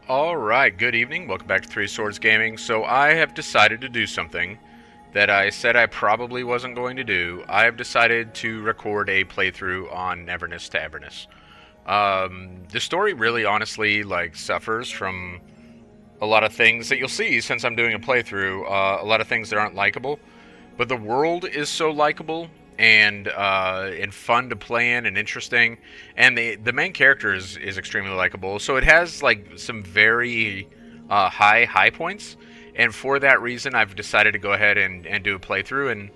Alright, good evening. Welcome back to Three Swords Gaming. So I have decided to do something that I said I probably wasn't going to do. I have decided to record a playthrough on Neverness to Everness. The story really honestly suffers from a lot of things that you'll see since I'm doing a playthrough. A lot of things that aren't likable, but the world is so likable and fun to play in and interesting, and the main character is extremely likable. So it has like some very high points, and for that reason, I've decided to go ahead and do a playthrough. And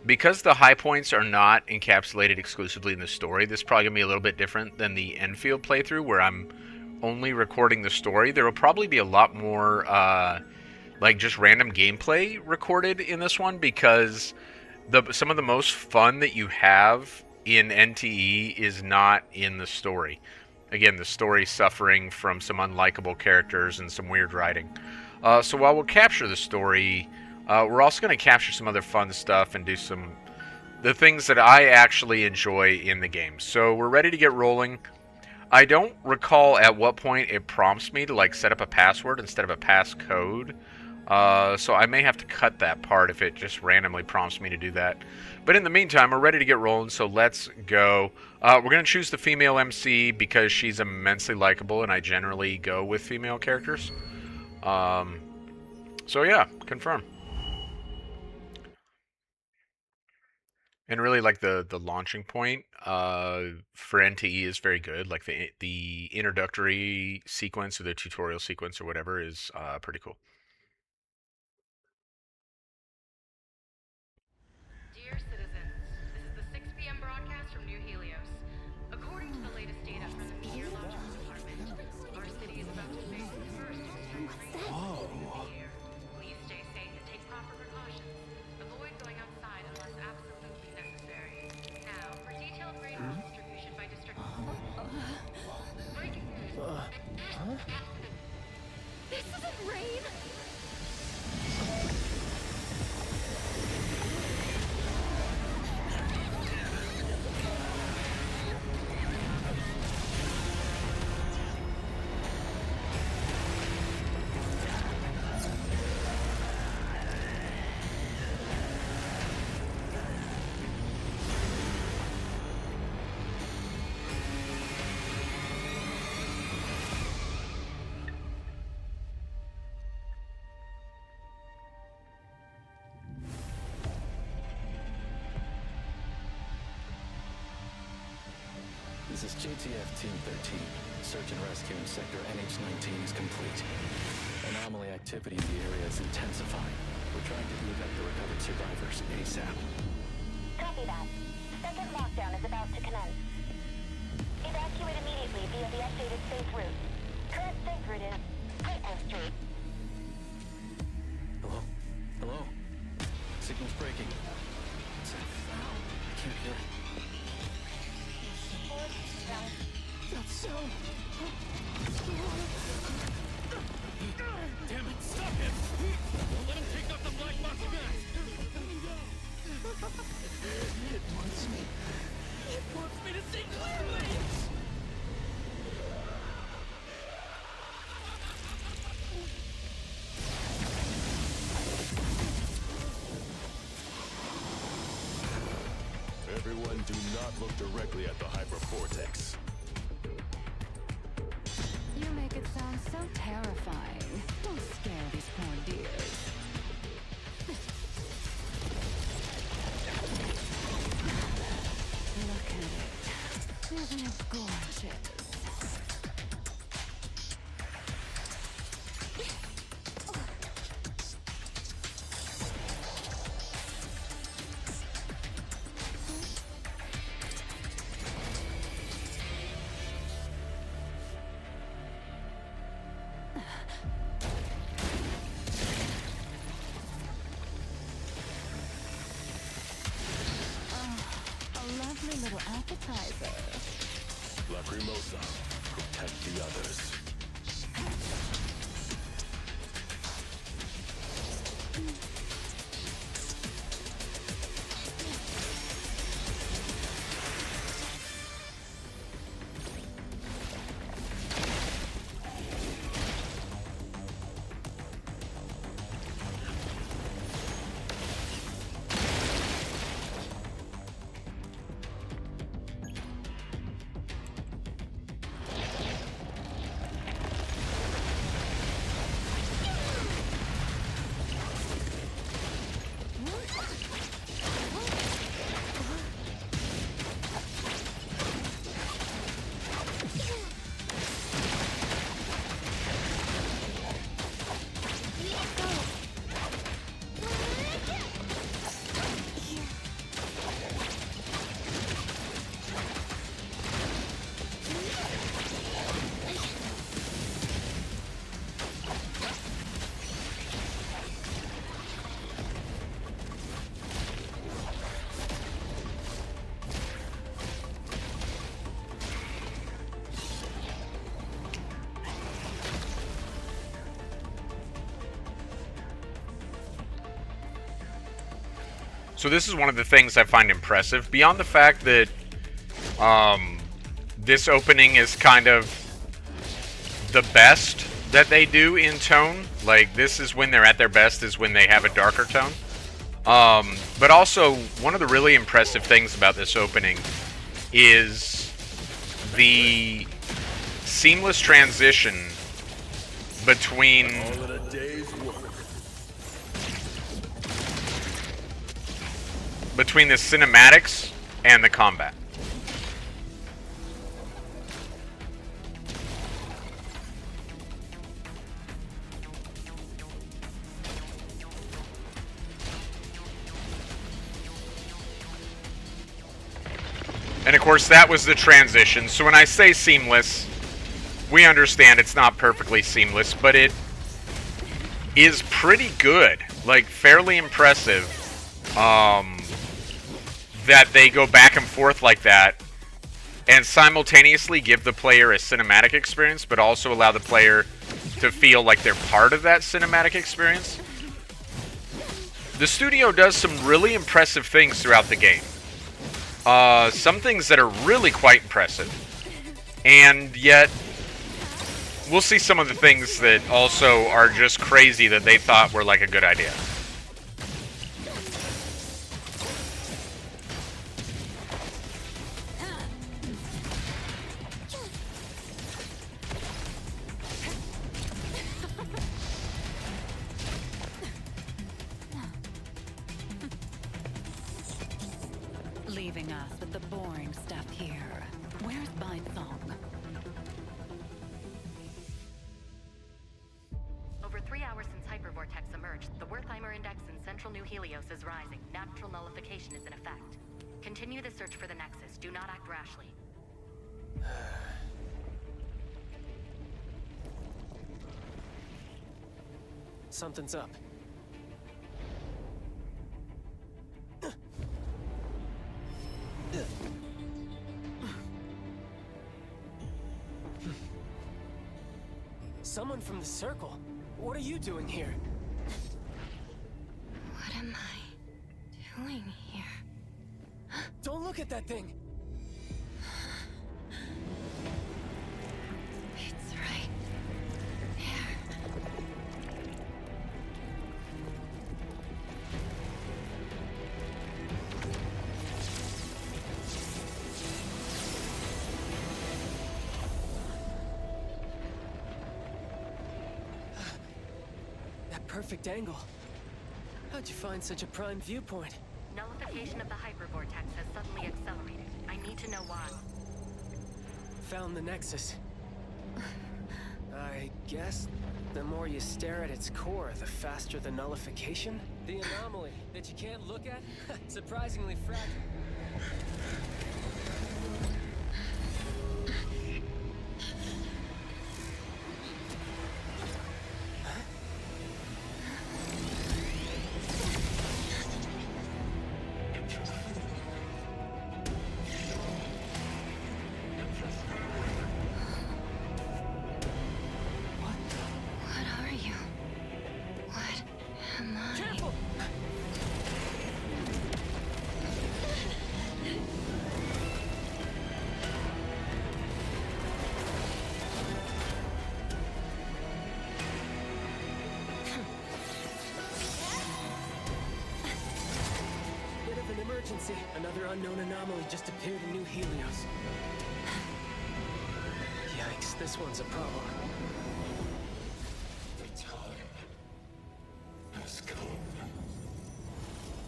because the high points are not encapsulated exclusively in the story, this is probably gonna be a little bit different than the Enfield playthrough where I'm only recording the story. There will probably be a lot more just random gameplay recorded in this one because some of the most fun that you have in NTE is not in the story. Again, the story suffering from some unlikable characters and some weird writing. So while we'll capture the story, we're also going to capture some other fun stuff and do the things that I actually enjoy in the game. So we're ready to get rolling. I don't recall at what point it prompts me to set up a password instead of a passcode. So I may have to cut that part if it just randomly prompts me to do that. But in the meantime, we're ready to get rolling, so let's go. We're going to choose the female MC because she's immensely likable, and I generally go with female characters. So yeah, confirm. And really, the launching point for NTE is very good. Like the introductory sequence or the tutorial sequence or whatever is pretty cool. Dear citizens, this is the 6 p.m. broadcast from New Helios. According to the latest data from the Meteorological Department, our city is about to face the first extreme rain of the year. Please stay safe and take proper precautions. Avoid going outside unless absolutely necessary. Now, for detailed rainfall distribution by district. Breaking news. This isn't rain! This is JTF Team 13. Search and rescue in Sector NH-19 is complete. Anomaly activity in the area is intensifying. We're trying to evac the recovered survivors ASAP. Copy that. Second lockdown is about to commence. Evacuate immediately via the updated safe route. Current safe route is Tightness Street. Hello? Hello? Signal's breaking. What's that? I can't hear it. That sound! Damn it, stop him! Don't let him take out the black box gas! It wants me. It wants me to see clearly! Everyone do not look directly at the hypervortex. You make it sound so terrifying. Don't scare these poor dears. Look at it. Isn't it gorgeous? Lovely little appetizer. Lacrimosa, protect the others. So this is one of the things I find impressive. Beyond the fact that this opening is kind of the best that they do in tone. Like, this is when they're at their best, is when they have a darker tone. But also, one of the really impressive things about this opening is the seamless transition between All in a day's work. between the cinematics and the combat. And of course, that was the transition. So when I say seamless, we understand it's not perfectly seamless, but it is pretty good. Like, fairly impressive that they go back and forth like that and simultaneously give the player a cinematic experience, but also allow the player to feel like they're part of that cinematic experience. The studio does some really impressive things throughout the game. Some things that are really quite impressive. And yet, we'll see some of the things that also are just crazy that they thought were like a good idea. Leaving us with the boring stuff here. Where's Song? Over 3 hours since Hypervortex emerged, the Wertheimer Index in central New Helios is rising. Natural nullification is in effect. Continue the search for the Nexus. Do not act rashly. Something's up. Someone from the Circle? What are you doing here? What am I doing here? Don't look at that thing! It's right there. That perfect angle. How'd you find such a prime viewpoint? Nullification of the Hypervortex has suddenly accelerated. I need to know why. Found the Nexus. I guess the more you stare at its core, the faster the nullification? The anomaly that you can't look at? Surprisingly fragile. What are you? What am I? Careful! Bit of an emergency. Another unknown anomaly just appeared in New Helios. Yikes, this one's a problem. The time has come.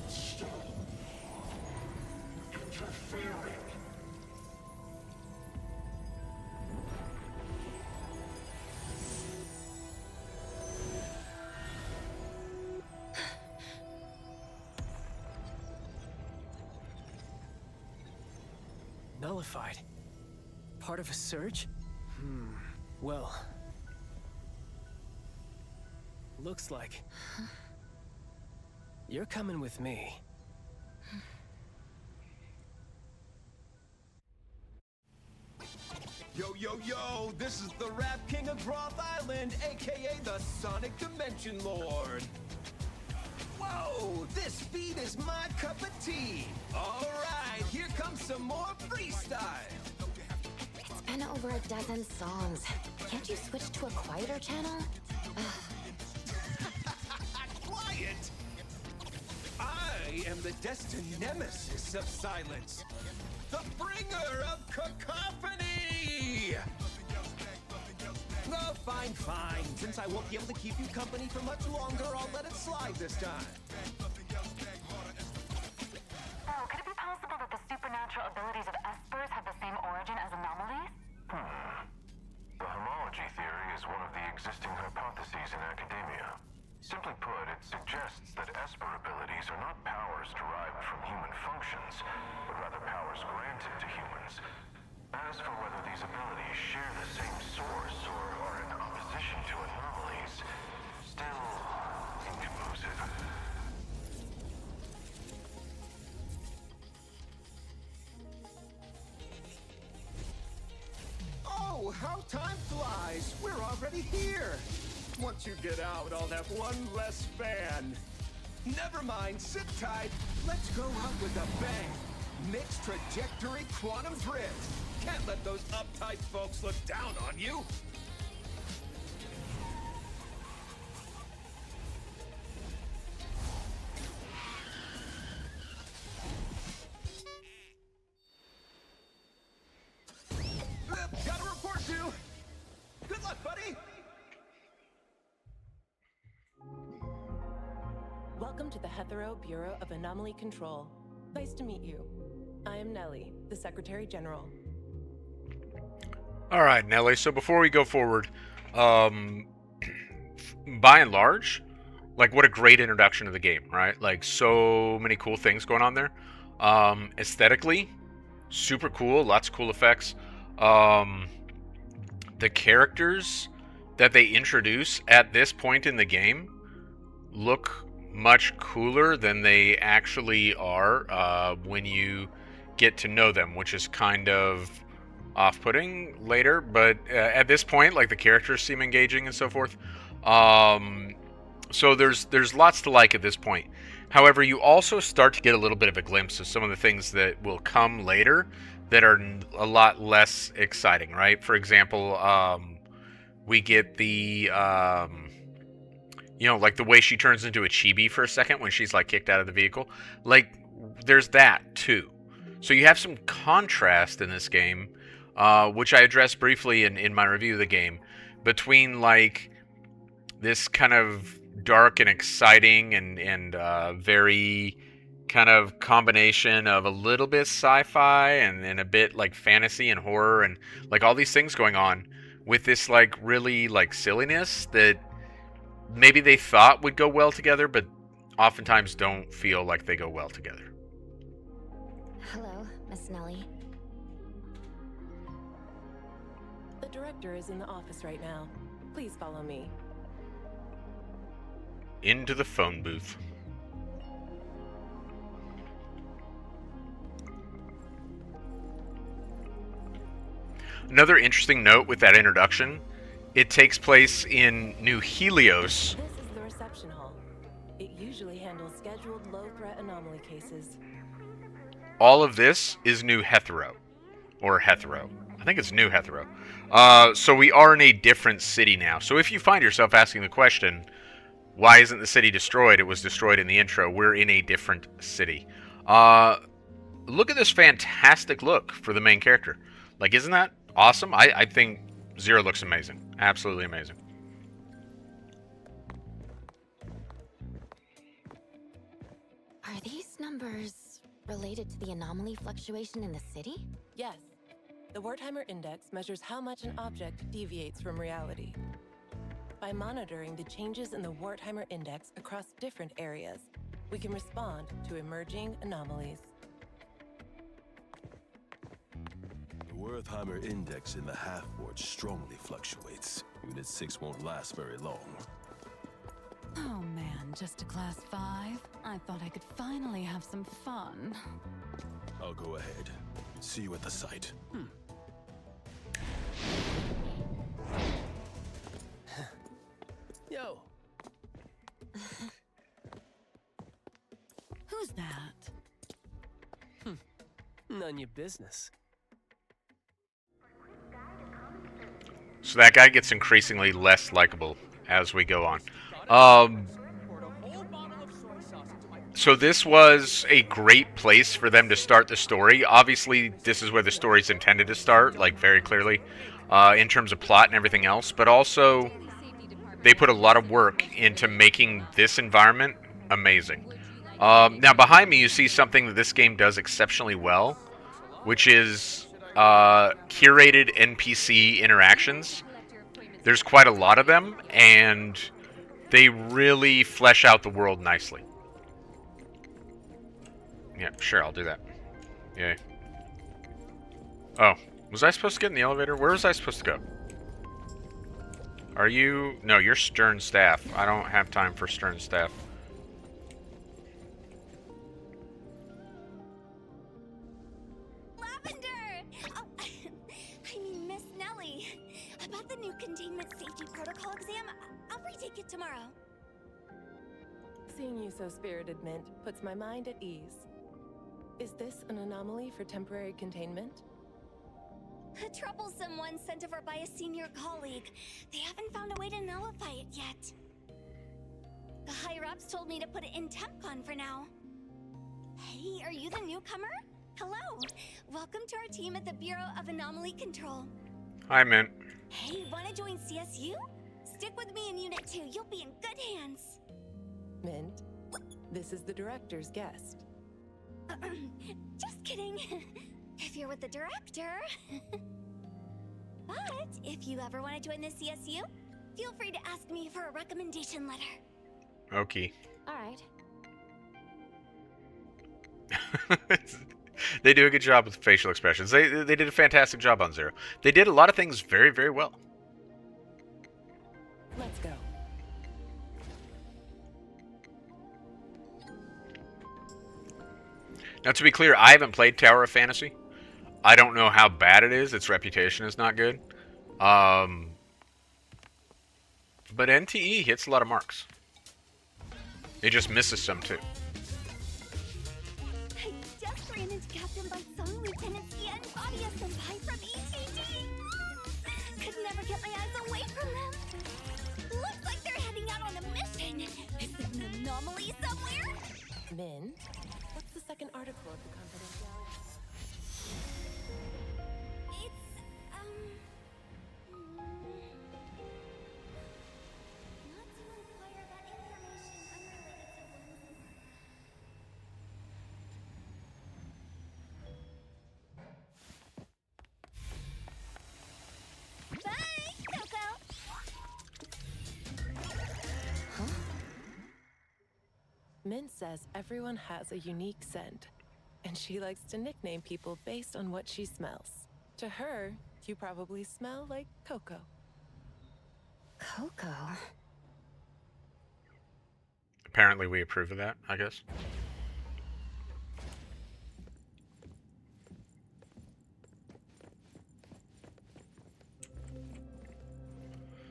Stop interfering. Nullified. Part of a surge? Well. Looks like. You're coming with me. Yo, yo, yo, this is the Rap King of Groth Island, aka the Sonic Dimension Lord. Whoa! Whoa! This feed is my cup of tea. All right, here comes some more freestyle. It's been over a dozen songs. Can't you switch to a quieter channel? Quiet! I am the destined nemesis of silence. The bringer of cacophony! Oh, fine, fine. Since I won't be able to keep you company for much longer, I'll let it slide this time. So, could it be possible that the supernatural abilities of espers have the same origin as anomalies? The homology theory is one of the existing hypotheses in academia. Simply put, it suggests that esper abilities are not powers derived from human functions, but rather powers granted to humans. As for whether these abilities share the same source or are in opposition to anomalies, still inconclusive. Oh, how time flies! We're already here! Once you get out, I'll have one less fan. Never mind, sit tight. Let's go out with a bang. Mixed trajectory quantum drift. Can't let those uptight folks look down on you. Got a report due. Good luck, buddy. Welcome to the Hetero Bureau of Anomaly Control. Nice to meet you. I am Nellie, the Secretary General. All right, Nelly. So before we go forward, by and large, like, what a great introduction to the game, right? Like, so many cool things going on there. Aesthetically, super cool. Lots of cool effects. The characters that they introduce at this point in the game look much cooler than they actually are when you get to know them, which is kind of off-putting later, but at this point, like, the characters seem engaging and so forth. So there's lots to like at this point. However, you also start to get a little bit of a glimpse of some of the things that will come later that are a lot less exciting, right? For example, we get the like the way she turns into a chibi for a second when she's like kicked out of the vehicle. Like, there's that too. So you have some contrast in this game, which I addressed briefly in my review of the game, between like this kind of dark and exciting and very kind of combination of a little bit sci-fi and a bit like fantasy and horror and like all these things going on, with this like really like silliness that maybe they thought would go well together, but oftentimes don't feel like they go well together. Hello, Miss Nellie. The director is in the office right now. Please follow me. Into the phone booth. Another interesting note with that introduction, it takes place in New Helios. This is the reception hall. It usually handles scheduled low-threat anomaly cases. All of this is New Hetero. Or Hetero. I think it's New Hetero. So we are in a different city now. So if you find yourself asking the question, why isn't the city destroyed? It was destroyed in the intro. We're in a different city. Look at this fantastic look for the main character. Like, isn't that awesome? I think Zero looks amazing. Absolutely amazing. Are these numbers related to the anomaly fluctuation in the city? Yes. The Wertheimer Index measures how much an object deviates from reality. By monitoring the changes in the Wertheimer Index across different areas, we can respond to emerging anomalies. The Wertheimer index in the half-board strongly fluctuates. Unit 6 won't last very long. Oh man, just a class 5? I thought I could finally have some fun. I'll go ahead. See you at the site. Yo. on your business. So that guy gets increasingly less likable as we go on. So this was a great place for them to start the story. Obviously, this is where the story's intended to start, like very clearly, in terms of plot and everything else. But also, they put a lot of work into making this environment amazing. Now, behind me, you see something that this game does exceptionally well, which is curated NPC interactions. There's quite a lot of them, and they really flesh out the world nicely. Yeah, sure, I'll do that. Yay. Oh, was I supposed to get in the elevator? Where was I supposed to go? Are you... No, you're stern staff. I don't have time for stern staff. Lavender! Oh, I mean, Miss Nellie. About the new containment safety protocol exam, I'll retake it tomorrow. Seeing you so spirited, Mint, puts my mind at ease. Is this an anomaly for temporary containment? A troublesome one sent over by a senior colleague. They haven't found a way to nullify it yet. The higher-ups told me to put it in TempCon for now. Hey, are you the newcomer? Hello. Welcome to our team at the Bureau of Anomaly Control. Hi, Mint. Hey, wanna join CSU? Stick with me in Unit 2. You'll be in good hands. Mint, this is the director's guest. Just kidding. If you're with the director. But if you ever want to join the CSU, feel free to ask me for a recommendation letter. Okay. All right. They do a good job with facial expressions. They did a fantastic job on Zero. They did a lot of things very, very well. Let's go. Now, to be clear, I haven't played Tower of Fantasy. I don't know how bad it is. Its reputation is not good. But NTE hits a lot of marks. It just misses some, too. I just ran into Captain Bunsong, Lieutenant Sia, and Fadia Senpai from ETD. Could never get my eyes away from them. Looks like they're heading out on a mission. Is it an anomaly somewhere? Mint, what's the second article of the confidentiality? It's, not to inquire about information unrelated to Bye, Coco! Mint says everyone has a unique scent, and she likes to nickname people based on what she smells. To her, you probably smell like Coco. Coco? Apparently we approve of that, I guess.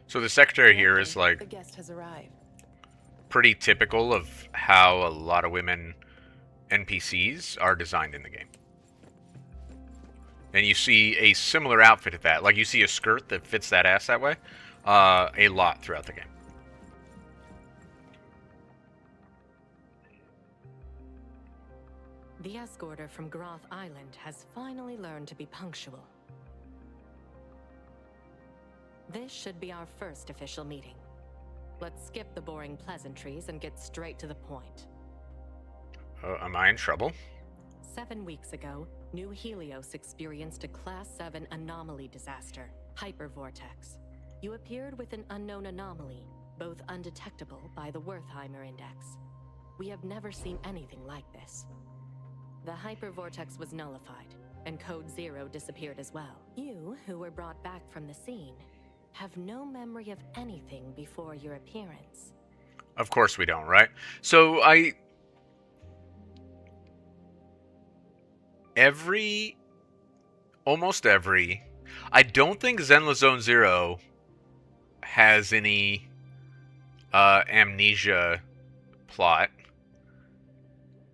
So the secretary here is like... The guest has arrived. Pretty typical of how a lot of women NPCs are designed in the game. And you see a similar outfit at that. Like you see a skirt that fits that ass that way a lot throughout the game. The escorter from Groth Island has finally learned to be punctual. This should be our first official meeting. Let's skip the boring pleasantries and get straight to the point. Am I in trouble? 7 weeks ago, New Helios experienced a Class 7 anomaly disaster, Hypervortex. You appeared with an unknown anomaly, both undetectable by the Wertheimer Index. We have never seen anything like this. The Hypervortex was nullified, and Code Zero disappeared as well. You, who were brought back from the scene, have no memory of anything before your appearance. Of course we don't, right? So almost every, I don't think Zenla Zone Zero has any amnesia plot,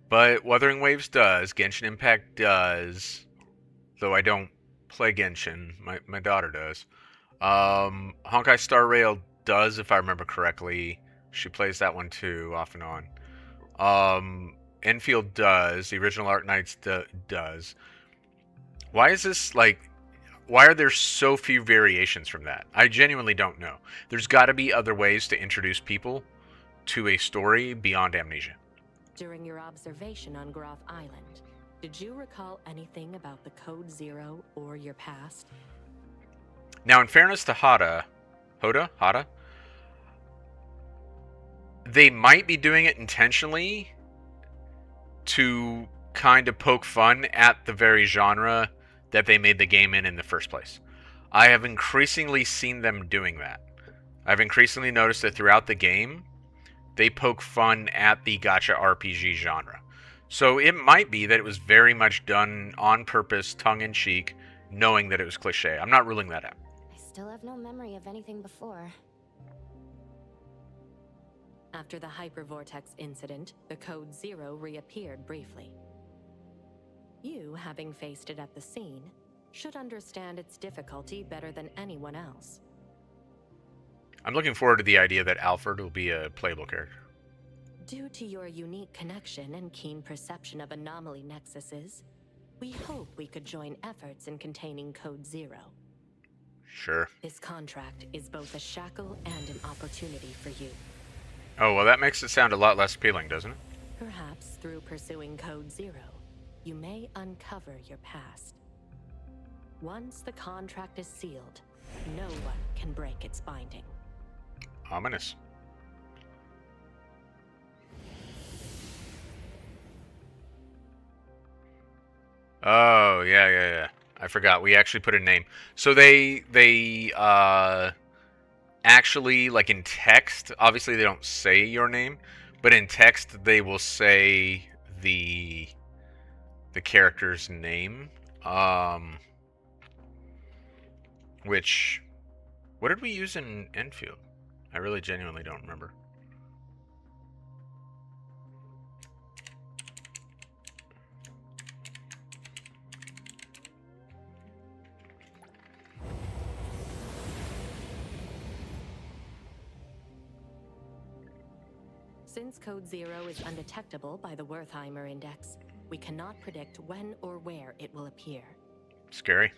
but Wuthering Waves does, Genshin Impact does, though I don't play Genshin. My daughter does. Honkai Star Rail does, if I remember correctly. She plays that one too, off and on. Enfield does. The original Arknights does. Why is this like? Why are there so few variations from that? I genuinely don't know. There's got to be other ways to introduce people to a story beyond Amnesia. During your observation on Groth Island, did you recall anything about the Code Zero or your past? Now, in fairness to Hada, they might be doing it intentionally to kind of poke fun at the very genre that they made the game in the first place. I have increasingly seen them doing that. I've increasingly noticed that throughout the game, they poke fun at the gacha RPG genre. So it might be that it was very much done on purpose, tongue-in-cheek, knowing that it was cliche. I'm not ruling that out. I still have no memory of anything before. After the Hypervortex incident, the Code Zero reappeared briefly. You, having faced it at the scene, should understand its difficulty better than anyone else. I'm looking forward to the idea that Alfred will be a playable character. Due to your unique connection and keen perception of anomaly nexuses, we hope we could join efforts in containing Code Zero. Sure. This contract is both a shackle and an opportunity for you. Oh, well, that makes it sound a lot less appealing, doesn't it? Perhaps through pursuing Code Zero, you may uncover your past. Once the contract is sealed, no one can break its binding. Ominous. Oh, yeah. I forgot. We actually put a name. So they actually, like in text, obviously they don't say your name, but in text they will say the character's name. Which, what did we use in Enfield? I really genuinely don't remember. Since Code Zero is undetectable by the Wertheimer Index, we cannot predict when or where it will appear. Scary.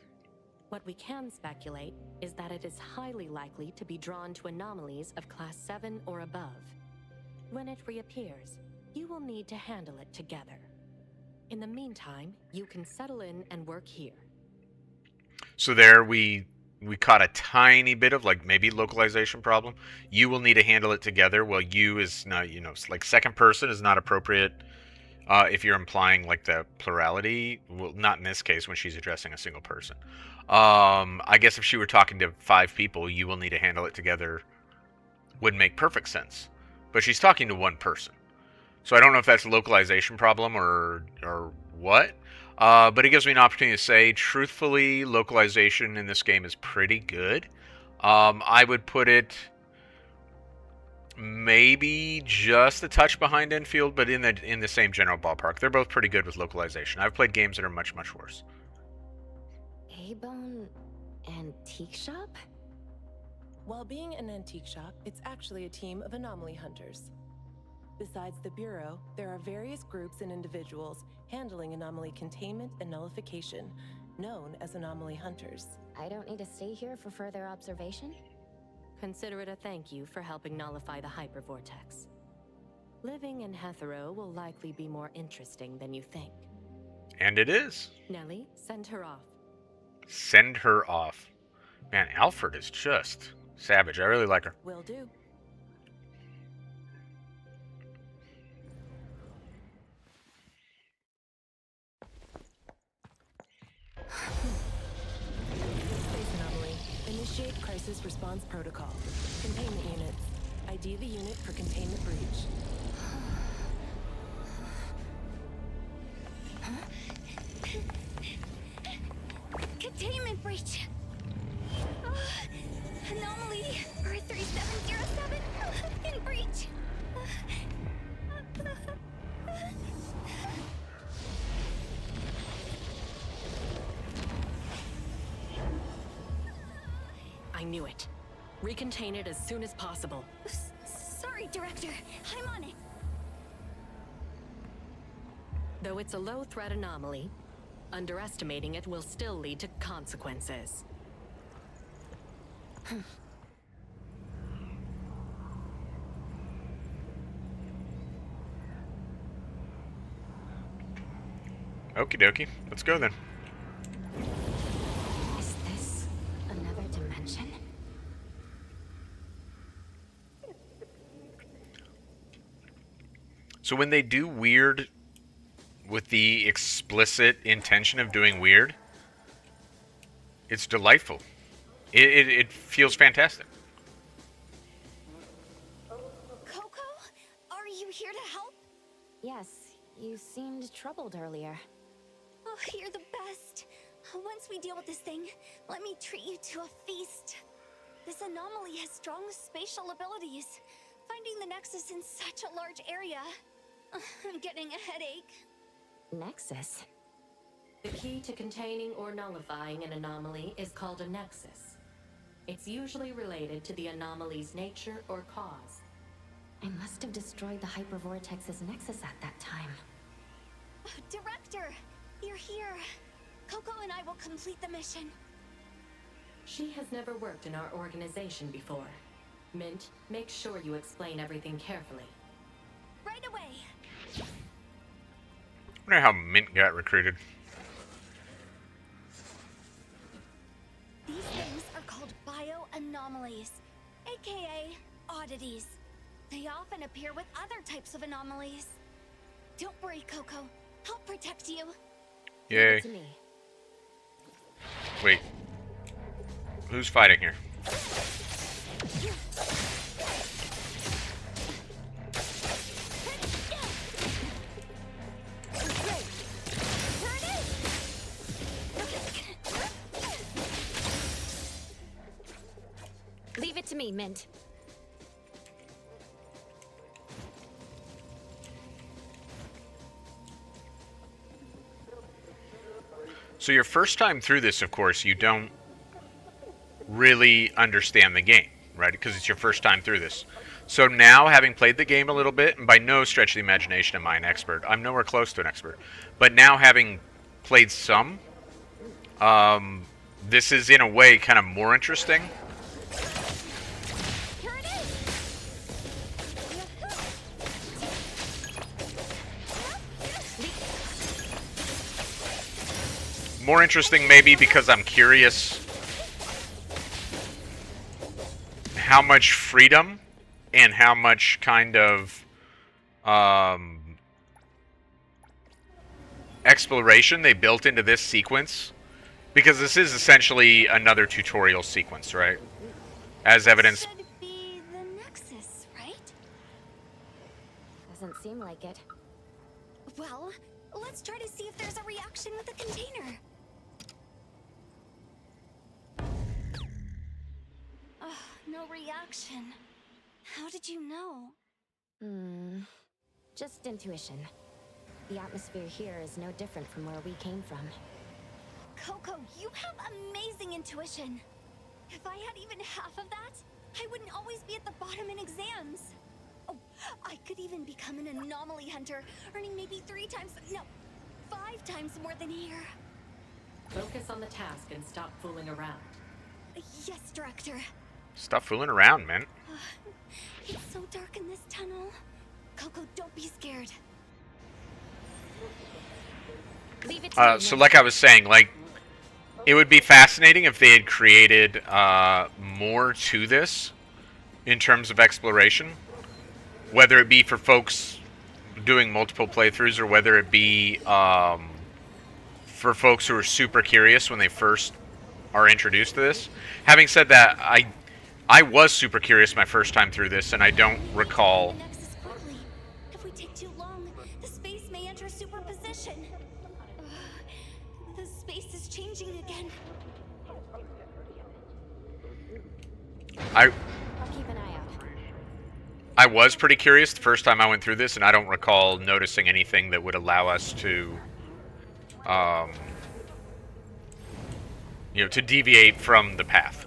What we can speculate is that it is highly likely to be drawn to anomalies of Class 7 or above. When it reappears, you will need to handle it together. In the meantime, you can settle in and work here. So there we caught a tiny bit of like maybe localization problem. You will need to handle it together. Well, you is not, like second person is not appropriate if you're implying like the plurality. Well, not in this case when she's addressing a single person. I guess if she were talking to 5 people, you will need to handle it together would make perfect sense. But she's talking to one person. So I don't know if that's a localization problem or what. But it gives me an opportunity to say, truthfully, localization in this game is pretty good. I would put it maybe just a touch behind Enfield, but in the same general ballpark. They're both pretty good with localization. I've played games that are much, much worse. A-Bone Antique Shop? While being an antique shop, it's actually a team of anomaly hunters. Besides the Bureau, there are various groups and individuals handling anomaly containment and nullification, known as anomaly hunters. I don't need to stay here for further observation? Consider it a thank you for helping nullify the Hypervortex. Living in Hetero will likely be more interesting than you think. And it is. Nellie, send her off. Send her off. Man, Alfred is just savage. I really like her. Will do. Space anomaly. Initiate crisis response protocol. Containment units. ID the unit for containment breach. Containment breach! Anomaly R3707 in breach! I knew it. Recontain it as soon as possible. Sorry, Director. I'm on it. Though it's a low-threat anomaly, underestimating it will still lead to consequences. Okie dokie. Let's go then. Is this another dimension? So when they do weird with the explicit intention of doing weird, it's delightful. It feels fantastic. Coco? Are you here to help? Yes, you seemed troubled earlier. Oh, you're the best. Once we deal with this thing, let me treat you to a feast. This anomaly has strong spatial abilities. Finding the Nexus in such a large area. I'm getting a headache. Nexus? The key to containing or nullifying an anomaly is called a nexus. It's usually related to the anomaly's nature or cause. I must have destroyed the Hypervortex's nexus at that time. Oh, Director, you're here. Coco and I will complete the mission. She has never worked in our organization before. Mint, make sure you explain everything carefully. Right away. I wonder how Mint got recruited. These things are called bioanomalies, aka oddities. They often appear with other types of anomalies. Don't worry, Coco. I'll protect you. Yay. To me. Wait. Who's fighting here? Leave it to me, Mint. So your first time through this, of course, you don't really understand the game, right? Because it's your first time through this. So now, having played the game a little bit, and by no stretch of the imagination am I an expert. I'm nowhere close to an expert. But now, having played some, this is in a way kind of more interesting. More interesting maybe because I'm curious how much freedom and how much kind of exploration they built into this sequence. Because this is essentially another tutorial sequence, right? As evidenced. Should be the Nexus, right? Doesn't seem like it. Well, let's try to see if there's a reaction with the container. No reaction. How did you know? Just intuition. The atmosphere here is no different from where we came from. Coco, you have amazing intuition. If I had even half of that, I wouldn't always be at the bottom in exams. Oh, I could even become an anomaly hunter, earning maybe 5 times more than here. Focus on the task and stop fooling around. Yes, Director. Stop fooling around, man. It's so dark in this tunnel. Coco, don't be scared. Leave it to me, So like I was saying, like, it would be fascinating if they had created more to this in terms of exploration. Whether it be for folks doing multiple playthroughs or whether it be for folks who are super curious when they first are introduced to this. Having said that, I was super curious my first time through this, and I don't recall. The Nexus quickly. If we take too long, the space may enter superposition. The space is changing again. I'll keep an eye out. I was pretty curious the first time I went through this, and I don't recall noticing anything that would allow us to, to deviate from the path.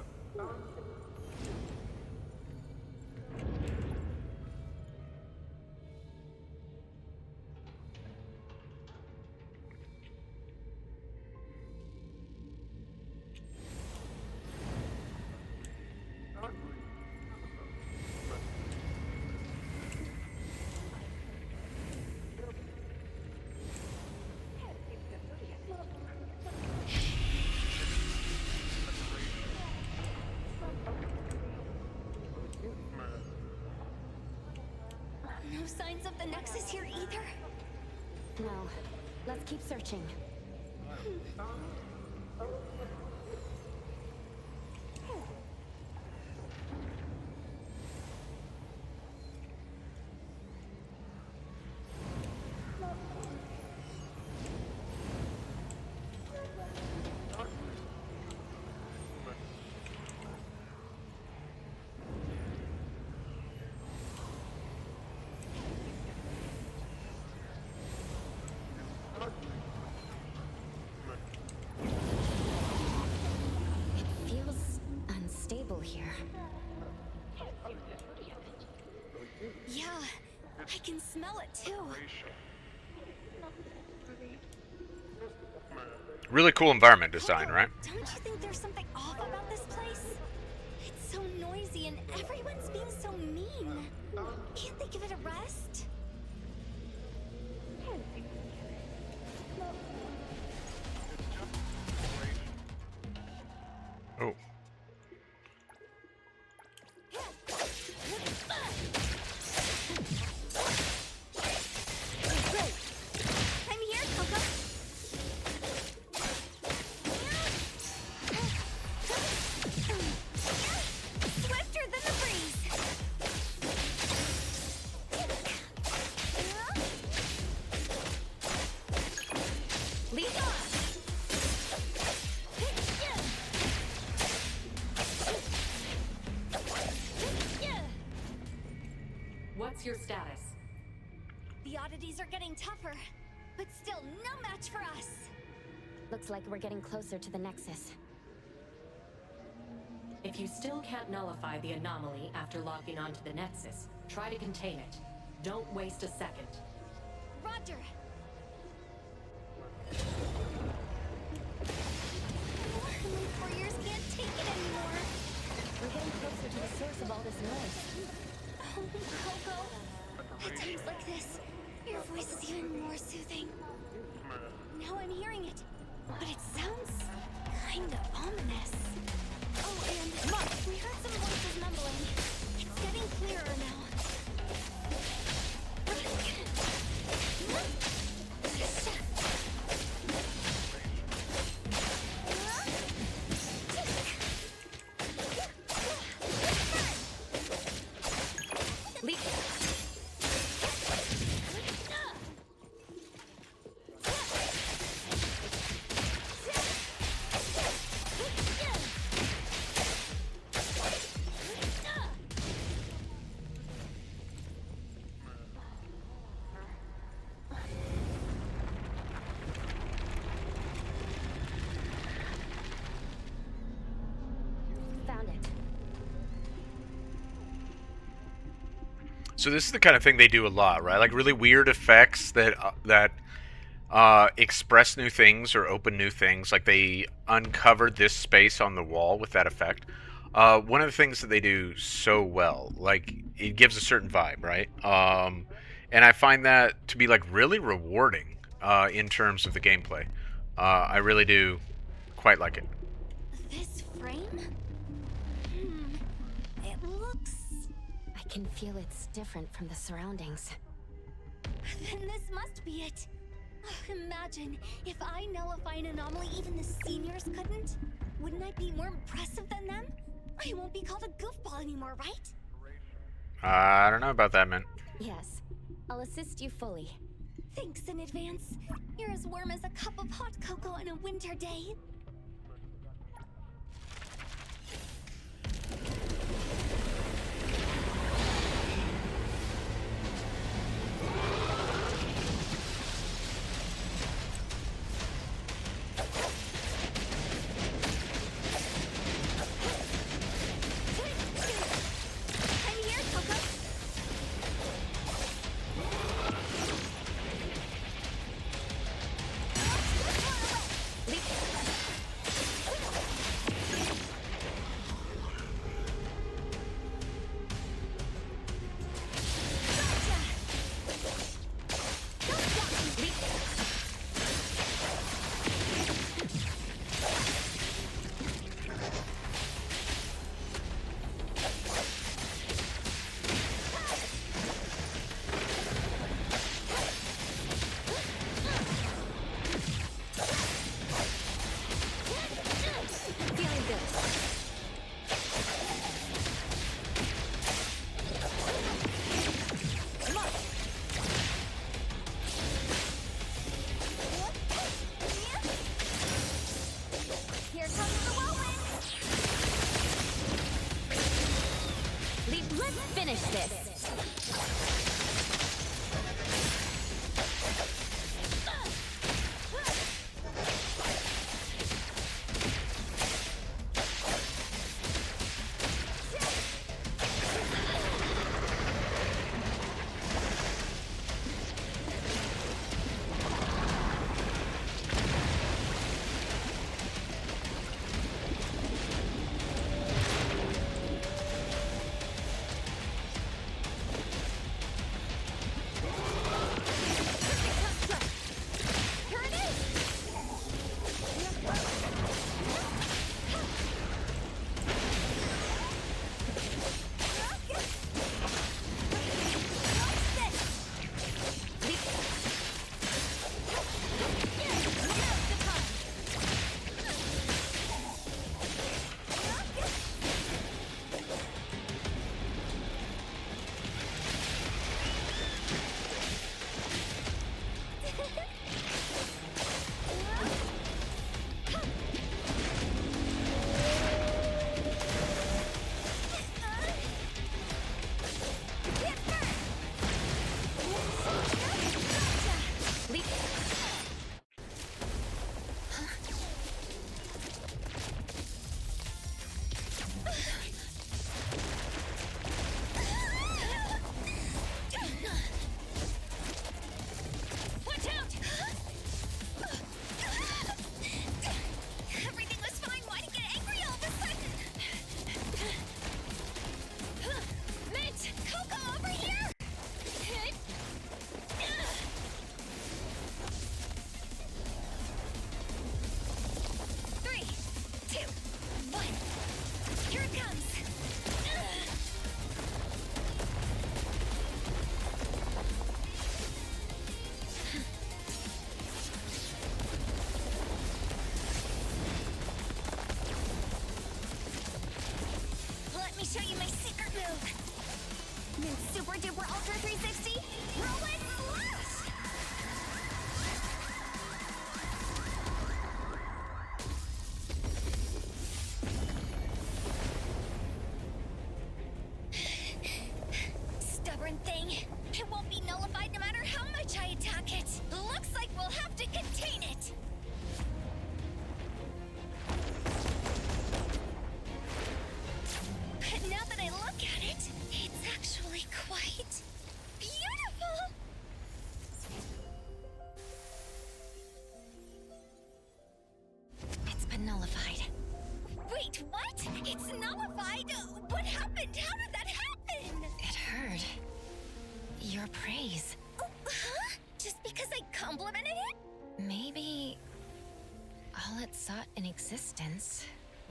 signs of the Nexus here either? No. Let's keep searching. Here. Yeah, I can smell it too. Really cool environment design, right? Don't you think there's something off about this place? It's so noisy and everyone's being so mean. Can't they give it a rest? Oh. I'm here, Coco. Swifter than the breeze. Lead off. What's your status? The oddities are getting tougher, but still no match for us. Looks like we're getting closer to the Nexus. If you still can't nullify the anomaly after logging onto the Nexus, try to contain it. Don't waste a second. Roger. My poor ears can't take it anymore. We're getting closer to the source of all this noise. Oh, Coco. At times like this, your voice is even more soothing. Now I'm hearing it, but it sounds kind of ominous. Oh, and we heard some voices mumbling. It's getting clearer now. Found it. So this is the kind of thing they do a lot, right? Like really weird effects that express new things or open new things. Like they uncovered this space on the wall with that effect. One of the things that they do so well, like it gives a certain vibe, right? And I find that to be like really rewarding in terms of the gameplay. I really do quite like it. This frame? It looks... I can feel it's different from the surroundings. Then this must be it. Imagine if I nullify an anomaly even the seniors couldn't. Wouldn't I be more impressive than them? I won't be called a goofball anymore, right? I don't know about that, man. Yes. I'll assist you fully. Thanks in advance. You're as warm as a cup of hot cocoa on a winter day. I'm here, Coco. finish this. Show you my secret move. Then super duper ultra 360. Roll it slash. Stubborn thing. It won't be nullified no matter how much I attack it. Looks like we'll have to contain it. Now that I look at it, it's actually quite beautiful! It's been nullified. Wait, what? It's nullified? What happened? How did that happen? It heard your praise. Huh? Just because I complimented it? Maybe all it sought in existence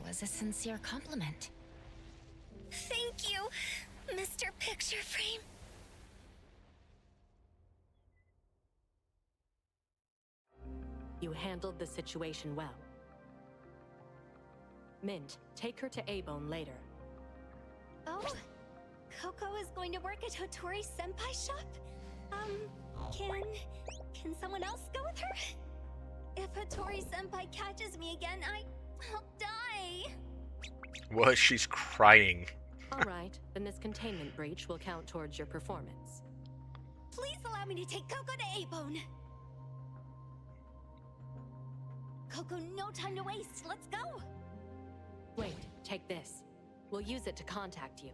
was a sincere compliment. Thank you, Mr. Picture Frame. You handled the situation well. Mint, take her to A-Bone later. Oh, Coco is going to work at Hotori's senpai shop? Can someone else go with her? If Hotori senpai catches me again, I'll die. What? She's crying. Alright, then this containment breach will count towards your performance. Please allow me to take Coco to A-Bone. Coco, no time to waste. Let's go. Wait, take this. We'll use it to contact you.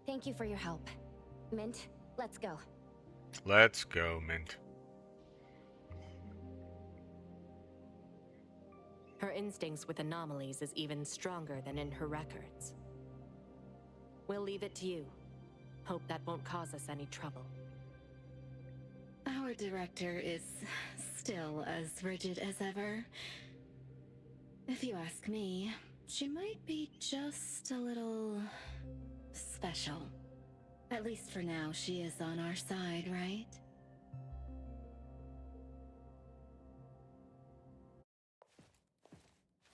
Thank you for your help. Mint, let's go. Let's go, Mint. Her instincts with anomalies is even stronger than in her records. We'll leave it to you. Hope that won't cause us any trouble. Our director is still as rigid as ever. If you ask me, she might be just a little special. At least for now, she is on our side, right?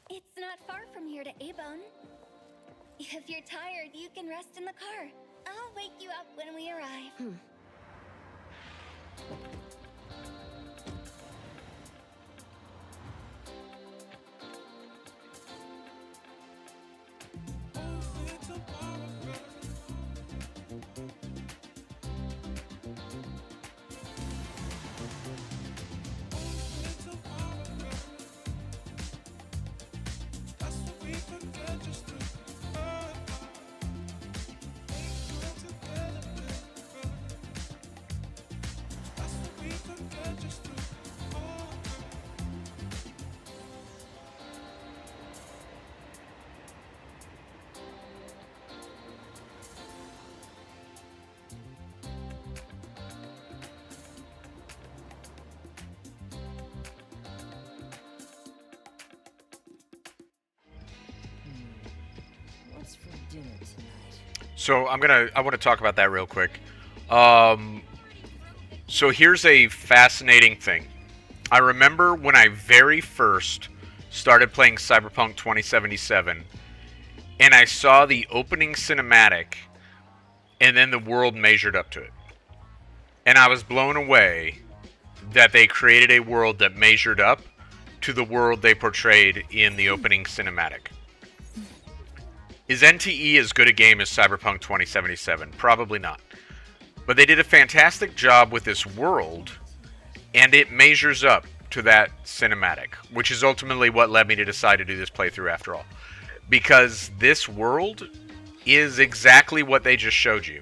It's not far from here to A-Bone. If you're tired, you can rest in the car. I'll wake you up when we arrive. So I want to talk about that real quick. So here's a fascinating thing. I remember when I very first started playing Cyberpunk 2077, and I saw the opening cinematic, and then the world measured up to it. And I was blown away that they created a world that measured up to the world they portrayed in the opening cinematic. Is NTE as good a game as Cyberpunk 2077? Probably not. But they did a fantastic job with this world, and it measures up to that cinematic, which is ultimately what led me to decide to do this playthrough after all. Because this world is exactly what they just showed you.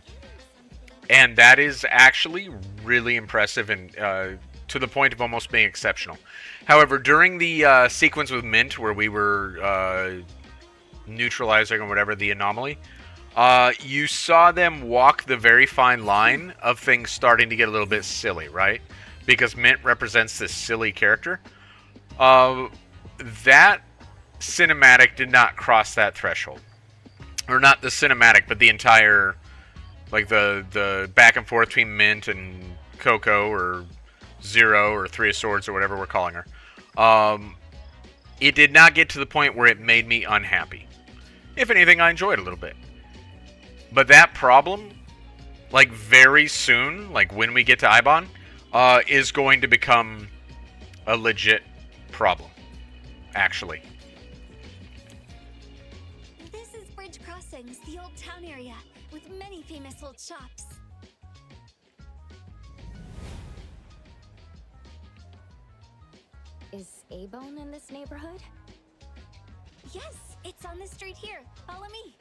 And that is actually really impressive and to the point of almost being exceptional. However, during the sequence with Mint, where we were neutralizing or whatever the anomaly, you saw them walk the very fine line of things starting to get a little bit silly, right? Because Mint represents this silly character. That cinematic did not cross that threshold. Or not the cinematic, but the entire, like the back and forth between Mint and Coco, or Zero, or Three of Swords, or whatever we're calling her. It did not get to the point where it made me unhappy. If anything, I enjoyed it a little bit. But that problem, like very soon, like when we get to Ibon, is going to become a legit problem, actually. This is Bridge Crossings, the old town area, with many famous old shops. Is A-Bone in this neighborhood? Yes, it's on this street here. Follow me.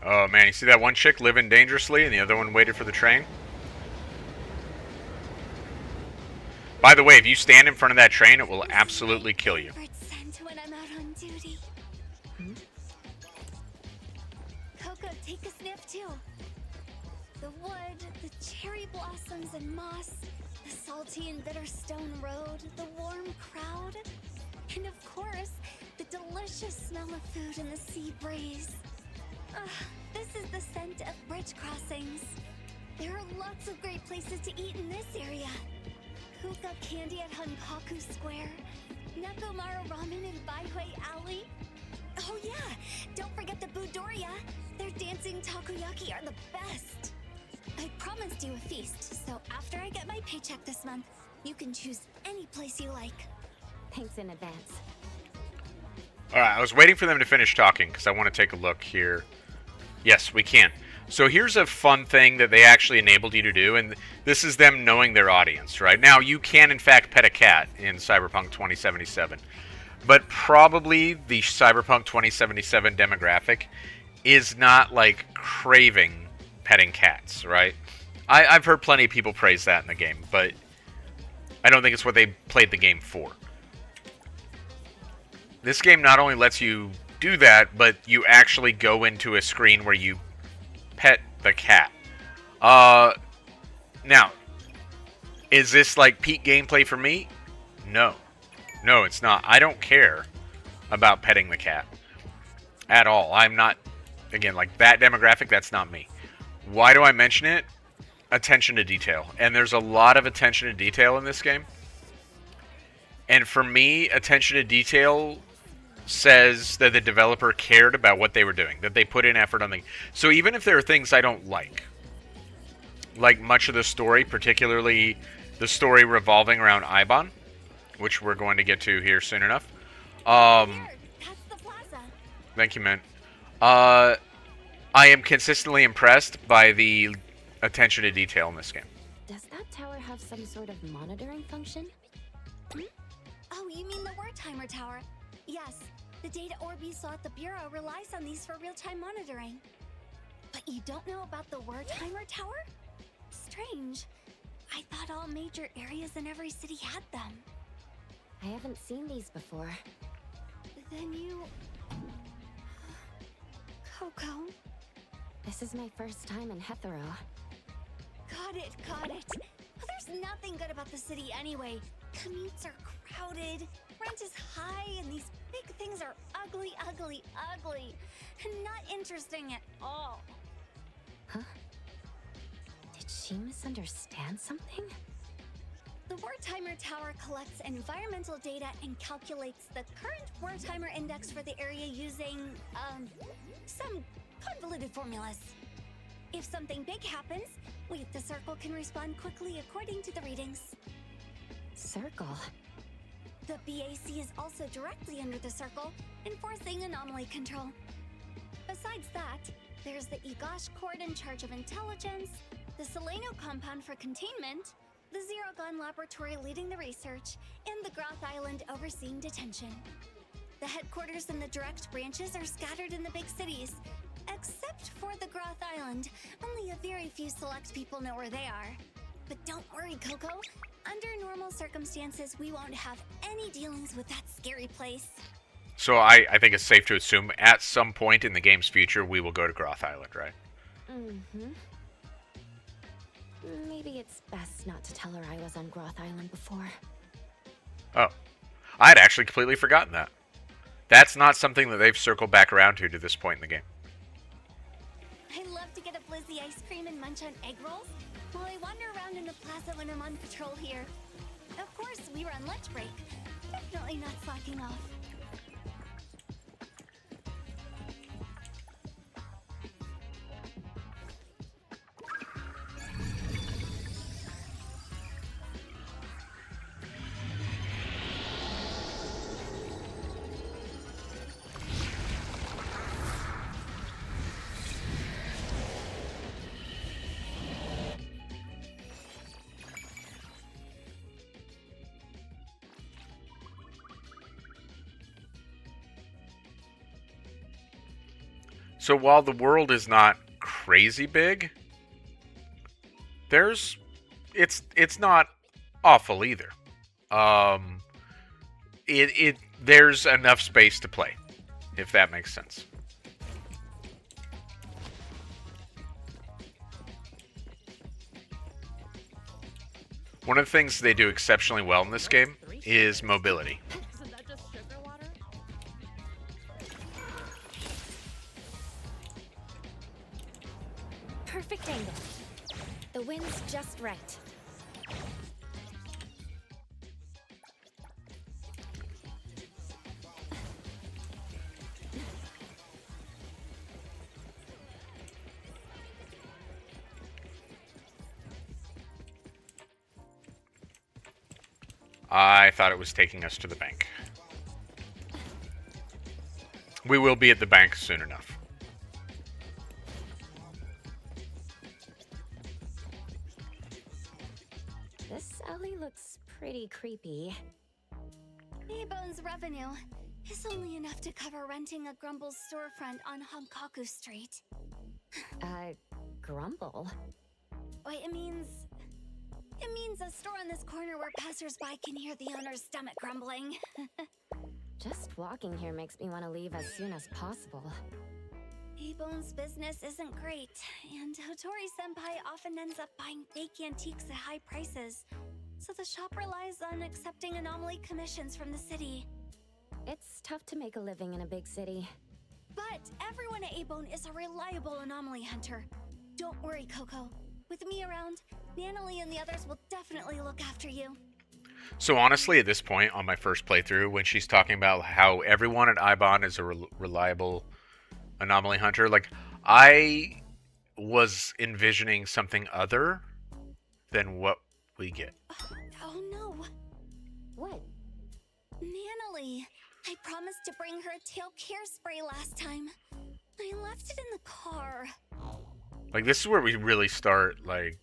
Oh man, you see that one chick living dangerously and the other one waited for the train? By the way, if you stand in front of that train, it will absolutely kill you. When I'm out on duty. Coco, take a sniff too. The wood, the cherry blossoms and moss, the salty and bitter stone road, the warm crowd, and of course, the delicious smell of food in the sea breeze. This is the scent of Bridge Crossings. There are lots of great places to eat in this area. Kuka Candy at Hankaku Square, Nakomara Ramen in Baihui Alley. Oh yeah, don't forget the Budoria. Their dancing takoyaki are the best. I promised you a feast, so after I get my paycheck this month, you can choose any place you like. Thanks in advance. Alright, I was waiting for them to finish talking because I want to take a look here. Yes, we can. So here's a fun thing that they actually enabled you to do, and this is them knowing their audience, right? Now, you can in fact pet a cat in Cyberpunk 2077, but probably the Cyberpunk 2077 demographic is not, like, craving petting cats, right? I've heard plenty of people praise that in the game, but I don't think it's what they played the game for. This game not only lets you do that, but you actually go into a screen where you pet the cat. Now, is this like peak gameplay for me? No. No, it's not. I don't care about petting the cat at all. I'm not, again, like that demographic, that's not me. Why do I mention it? Attention to detail. And there's a lot of attention to detail in this game. And for me, attention to detail says that the developer cared about what they were doing, that they put in effort on the... So even if there are things I don't like much of the story, particularly the story revolving around Ibon, which we're going to get to here soon enough. Thank you, man. I am consistently impressed by the attention to detail in this game. Does that tower have some sort of monitoring function? Oh, you mean the Wertheimer Tower? Yes. The data orb you saw at the Bureau relies on these for real-time monitoring. But you don't know about the Wertheimer Tower? Strange. I thought all major areas in every city had them. I haven't seen these before. Then you... Coco? This is my first time in Hetero. Got it, got it. There's nothing good about about the city anyway. Commutes are crowded, rent is high, and these big things are ugly, ugly, ugly. And not interesting at all. Huh? Did she misunderstand something? The Wertheimer Tower collects environmental data and calculates the current Wertheimer index for the area using, some convoluted formulas. If something big happens, we at the Circle can respond quickly according to the readings. Circle? The BAC is also directly under the Circle, enforcing anomaly control. Besides that, there's the Egosh Court in charge of intelligence, the Seleno compound for containment, the Zero Gun Laboratory leading the research, and the Groth Island overseeing detention. The headquarters and the direct branches are scattered in the big cities, except for the Groth Island. Only a very few select people know where they are. But don't worry, Coco. Under normal circumstances, we won't have any dealings with that scary place. So I think it's safe to assume at some point in the game's future we will go to Groth Island, right? Mm-hmm. Maybe it's best not to tell her I was on Groth Island before. Oh. I had actually completely forgotten that. That's not something that they've circled back around to this point in the game. I love to get a Blizzy ice cream and munch on egg rolls while I wander around in the plaza when I'm on patrol here. Of course, we were on lunch break. Definitely not slacking off. So while the world is not crazy big, it's not awful either. There's enough space to play, if that makes sense. One of the things they do exceptionally well in this game is mobility. Perfect angle. The wind's just right. I thought it was taking us to the bank. We will be at the bank soon enough. This alley looks pretty creepy. A-Bone's revenue is only enough to cover renting a Grumble's storefront on Honkaku Street. Grumble? Wait, it means a store on this corner where passersby can hear the owner's stomach grumbling. Just walking here makes me want to leave as soon as possible. A-Bone's business isn't great, and Hotori-senpai often ends up buying fake antiques at high prices, so the shop relies on accepting anomaly commissions from the city. It's tough to make a living in a big city. But everyone at A-Bone is a reliable anomaly hunter. Don't worry, Coco. With me around, Nanalie and the others will definitely look after you. So honestly, at this point on my first playthrough, when she's talking about how everyone at Ibon is a reliable anomaly hunter, like, I was envisioning something other than what we get. Oh no. What? Nanalie. I promised to bring her a tail care spray last time. I left it in the car. Like, this is where we really start, like,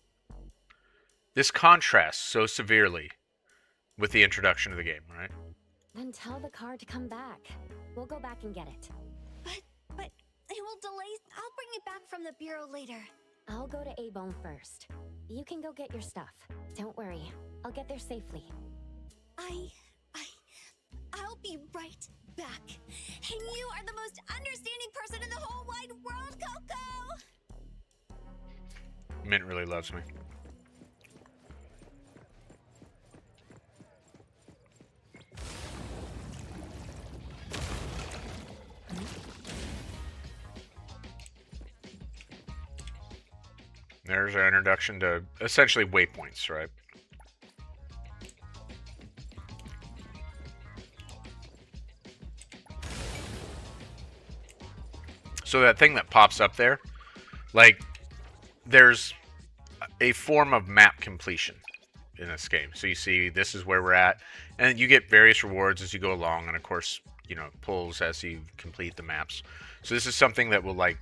this contrasts so severely with the introduction of the game, right? Then tell the car to come back. We'll go back and get it. But it will delay. I'll bring it back from the bureau later. I'll go to A-Bone first. You can go get your stuff. Don't worry. I'll get there safely. I'll be right back. And you are the most understanding person in the whole wide world, Coco! Mint really loves me. There's our introduction to essentially waypoints, right? So that thing that pops up there, like, there's a form of map completion in this game. So you see this is where we're at, and you get various rewards as you go along, and of course, you know, pulls as you complete the maps. So this is something that will, like,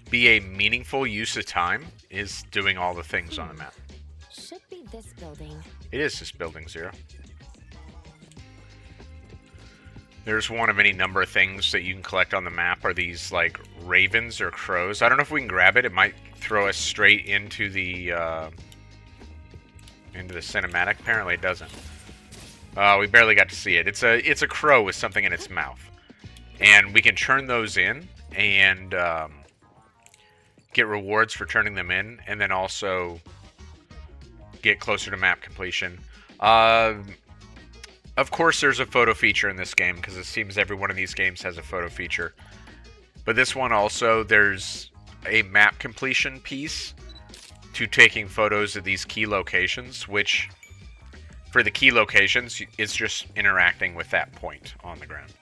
be a meaningful use of time, is doing all the things on the map. Should be this building. It is this building, Zero. There's one of any number of things that you can collect on the map are these, like, ravens or crows. I don't know if we can grab it. It might throw us straight into the cinematic. Apparently it doesn't. We barely got to see it. It's a crow with something in its mouth. And we can turn those in and get rewards for turning them in, and then also get closer to map completion. Of course, there's a photo feature in this game, because it seems every one of these games has a photo feature. But this one also, there's a map completion piece to taking photos of these key locations, which, for the key locations, it's just interacting with that point on the ground.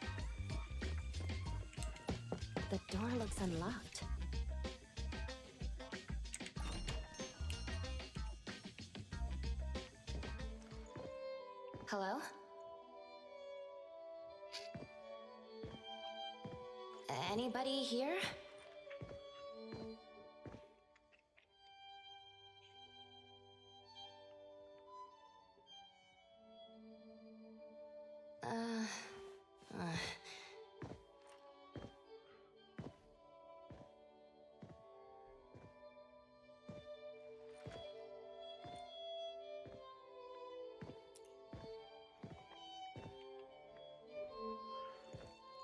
The door looks unlocked. Hello? Anybody here?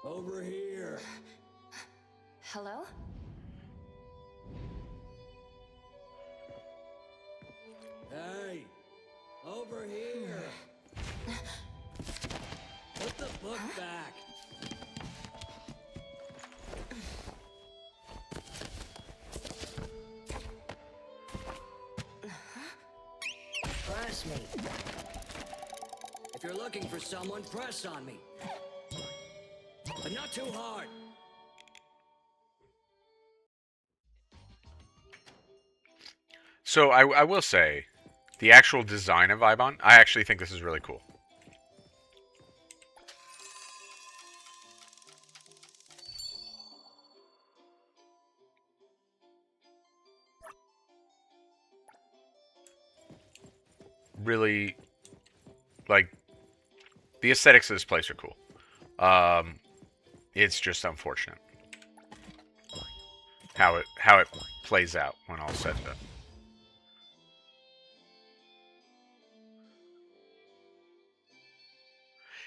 Over here. Hello? Hey, over here. Put the book back. Press me. If you're looking for someone, press on me. But not too hard. So I will say, the actual design of Ibon, I actually think this is really cool. Really, like, the aesthetics of this place are cool. It's just unfortunate how it plays out when all said and done.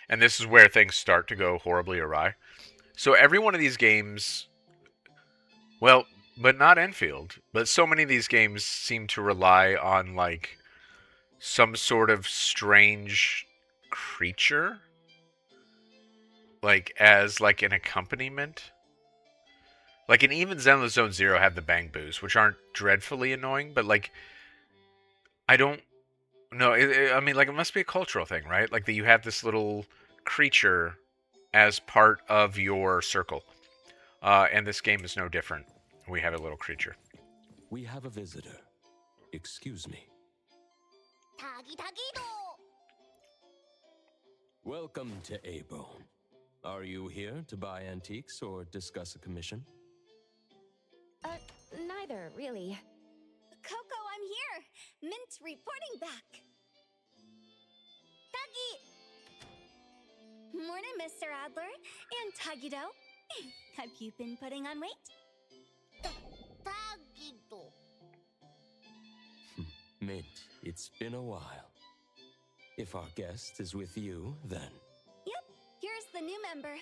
And this is where things start to go horribly awry. So every one of these games, well, but not Enfield, but so many of these games seem to rely on, like, some sort of strange creature, like, as, like, an accompaniment. Like, and even Zenless Zone Zero have the bang boos, which aren't dreadfully annoying, but, like, I don't know. I mean, like, it must be a cultural thing, right? Like, that you have this little creature as part of your circle. And this game is no different. We have a little creature. We have a visitor. Excuse me. Welcome to Abone. Are you here to buy antiques or discuss a commission? Neither, really. Coco, I'm here. Mint reporting back. Tagi! Morning, Mr. Adler. And Tagido. Have you been putting on weight? Tagido. Mint, it's been a while. If our guest is with you, then... Yep, here's the new member.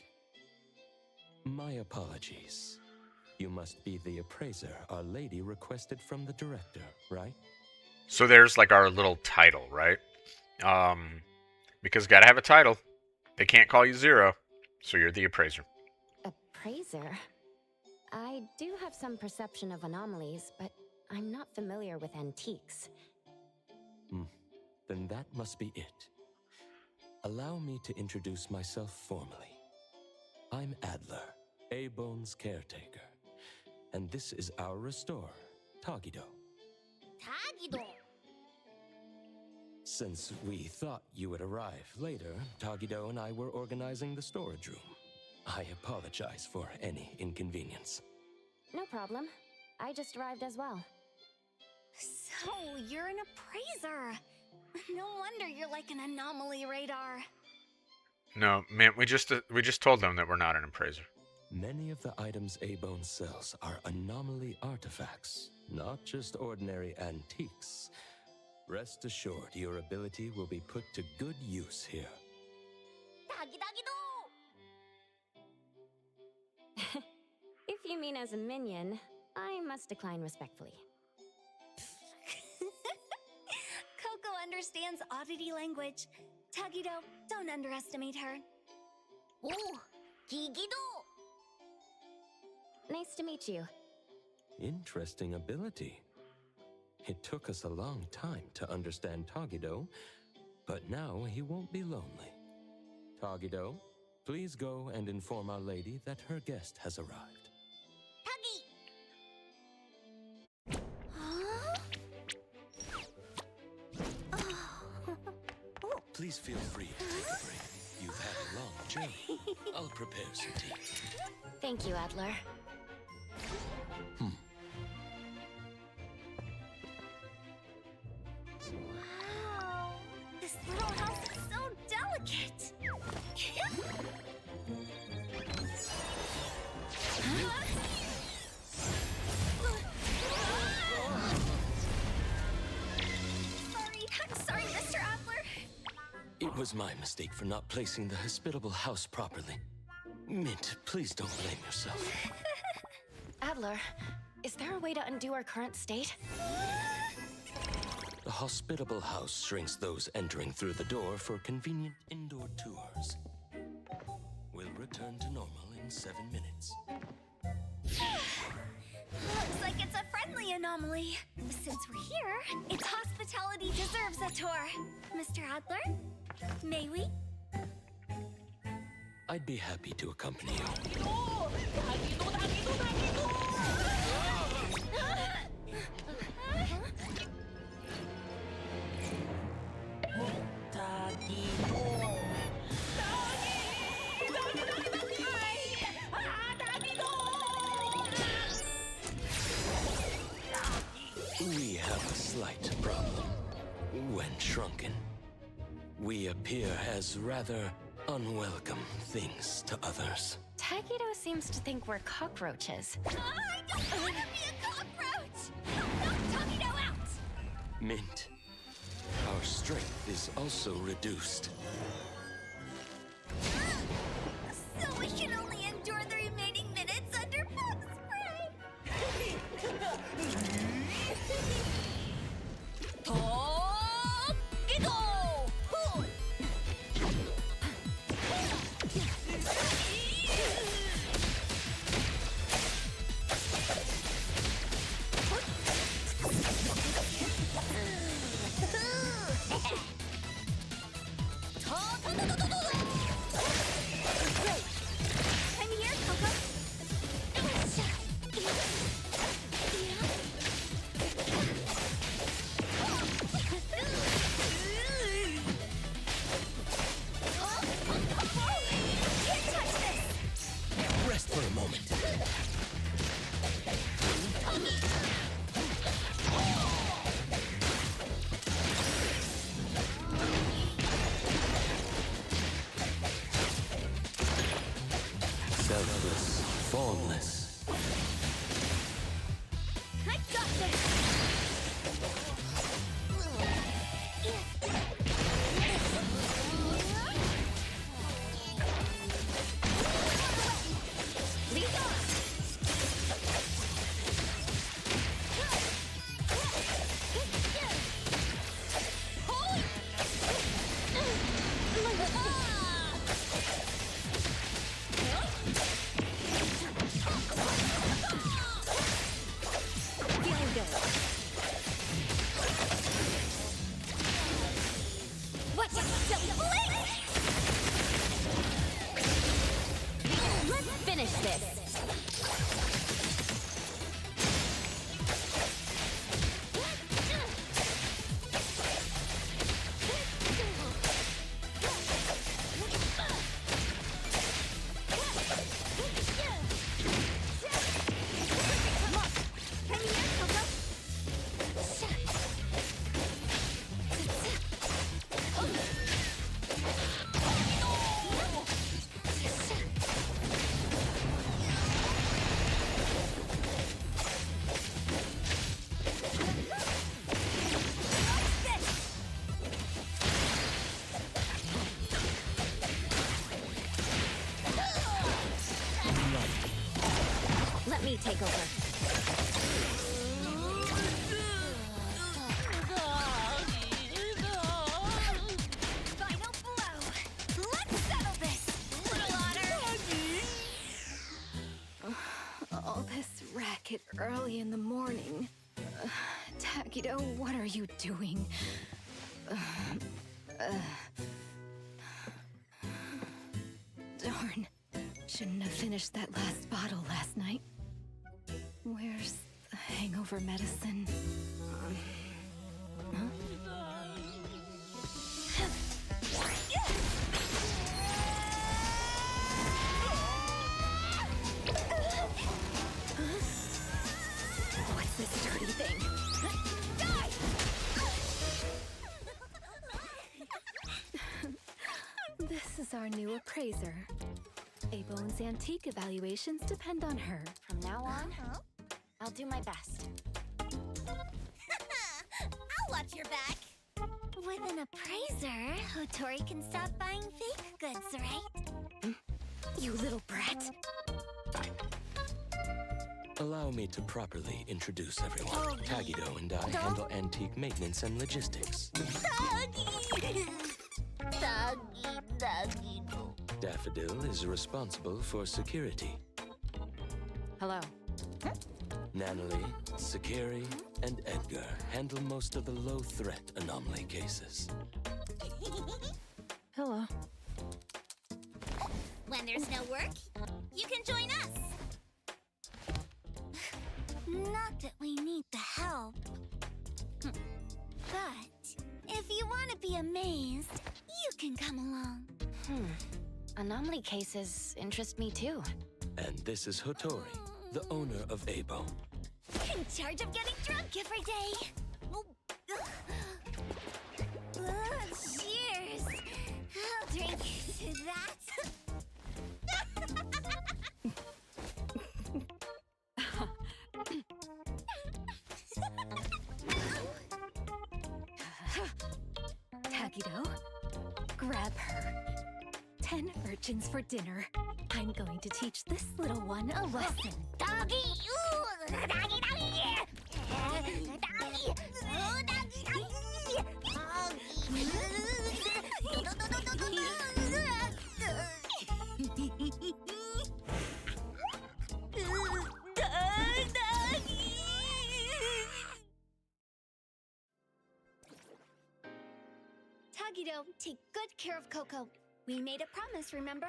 My apologies. You must be the appraiser our lady requested from the director, right? So there's, like, our little title, right? Because gotta have a title. They can't call you Zero, so you're the appraiser. Appraiser? I do have some perception of anomalies, but I'm not familiar with antiques. Then that must be it. Allow me to introduce myself formally. I'm Adler, A-Bone's caretaker. And this is our restorer, Tagido. Tagido! Since we thought you would arrive later, Tagido and I were organizing the storage room. I apologize for any inconvenience. No problem. I just arrived as well. So, you're an appraiser. No wonder you're like an anomaly radar. No, man, we just told them that we're not an appraiser. Many of the items A-Bone sells are anomaly artifacts, not just ordinary antiques. Rest assured, your ability will be put to good use here. If you mean as a minion, I must decline respectfully. Coco understands oddity language. Tagido, don't underestimate her. Oh, Gigido! Nice to meet you. Interesting ability. It took us a long time to understand Tagido, but now he won't be lonely. Tagido, please go and inform our lady that her guest has arrived. Please feel free to take a break. You've had a long journey. I'll prepare some tea. Thank you, Adler. Wow, this little house is so delicate. Sorry, Mr. Adler. It was my mistake for not placing the hospitable house properly. Mint, please don't blame yourself. Adler, is there a way to undo our current state? The hospitable house shrinks those entering through the door for convenient indoor tours. We'll return to normal in 7 minutes. Looks like it's a friendly anomaly. Since we're here, its hospitality deserves a tour. Mr. Adler, may we? I'd be happy to accompany you. We have a slight problem. When shrunken, we appear as rather unwelcome things to others. Tagido seems to think we're cockroaches. I don't want to be a cockroach! Knock Tagido out! Mint, our strength is also reduced. So we can only endure the remaining minutes under bug spray! Tagido! I'm here, Coco. Can't touch this. Rest for a moment. take over. Final blow. Let's settle this, little otter. All this racket early in the morning. Takido, what are you doing? Darn. Shouldn't have finished that last bottle last night. Where's the hangover medicine? Huh? What's this dirty thing? This is our new appraiser. A-Bone's antique evaluations depend on her. From now on, I'll do my best. I'll watch your back. With an appraiser, Hotori can stop buying fake goods, right? You little brat. Allow me to properly introduce everyone. Tagido and I handle antique maintenance and logistics. Daffodil is responsible for security. Hello. Nanalie, Sakiri, and Edgar handle most of the low-threat anomaly cases. Hello. When there's no work, you can join us. Not that we need the help. But if you want to be amazed, you can come along. Anomaly cases interest me too. And this is Hotori, the owner of A-Bone. In charge of getting drunk every day. Cheers. I'll drink to that. Tagido, grab her. 10 urchins for dinner. I'm going to teach this little one a lesson. Doggy! Ooh! Doggy, doggy! Doggy! Oh, doggy, Tagido, take good care of Coco. We made a promise, remember?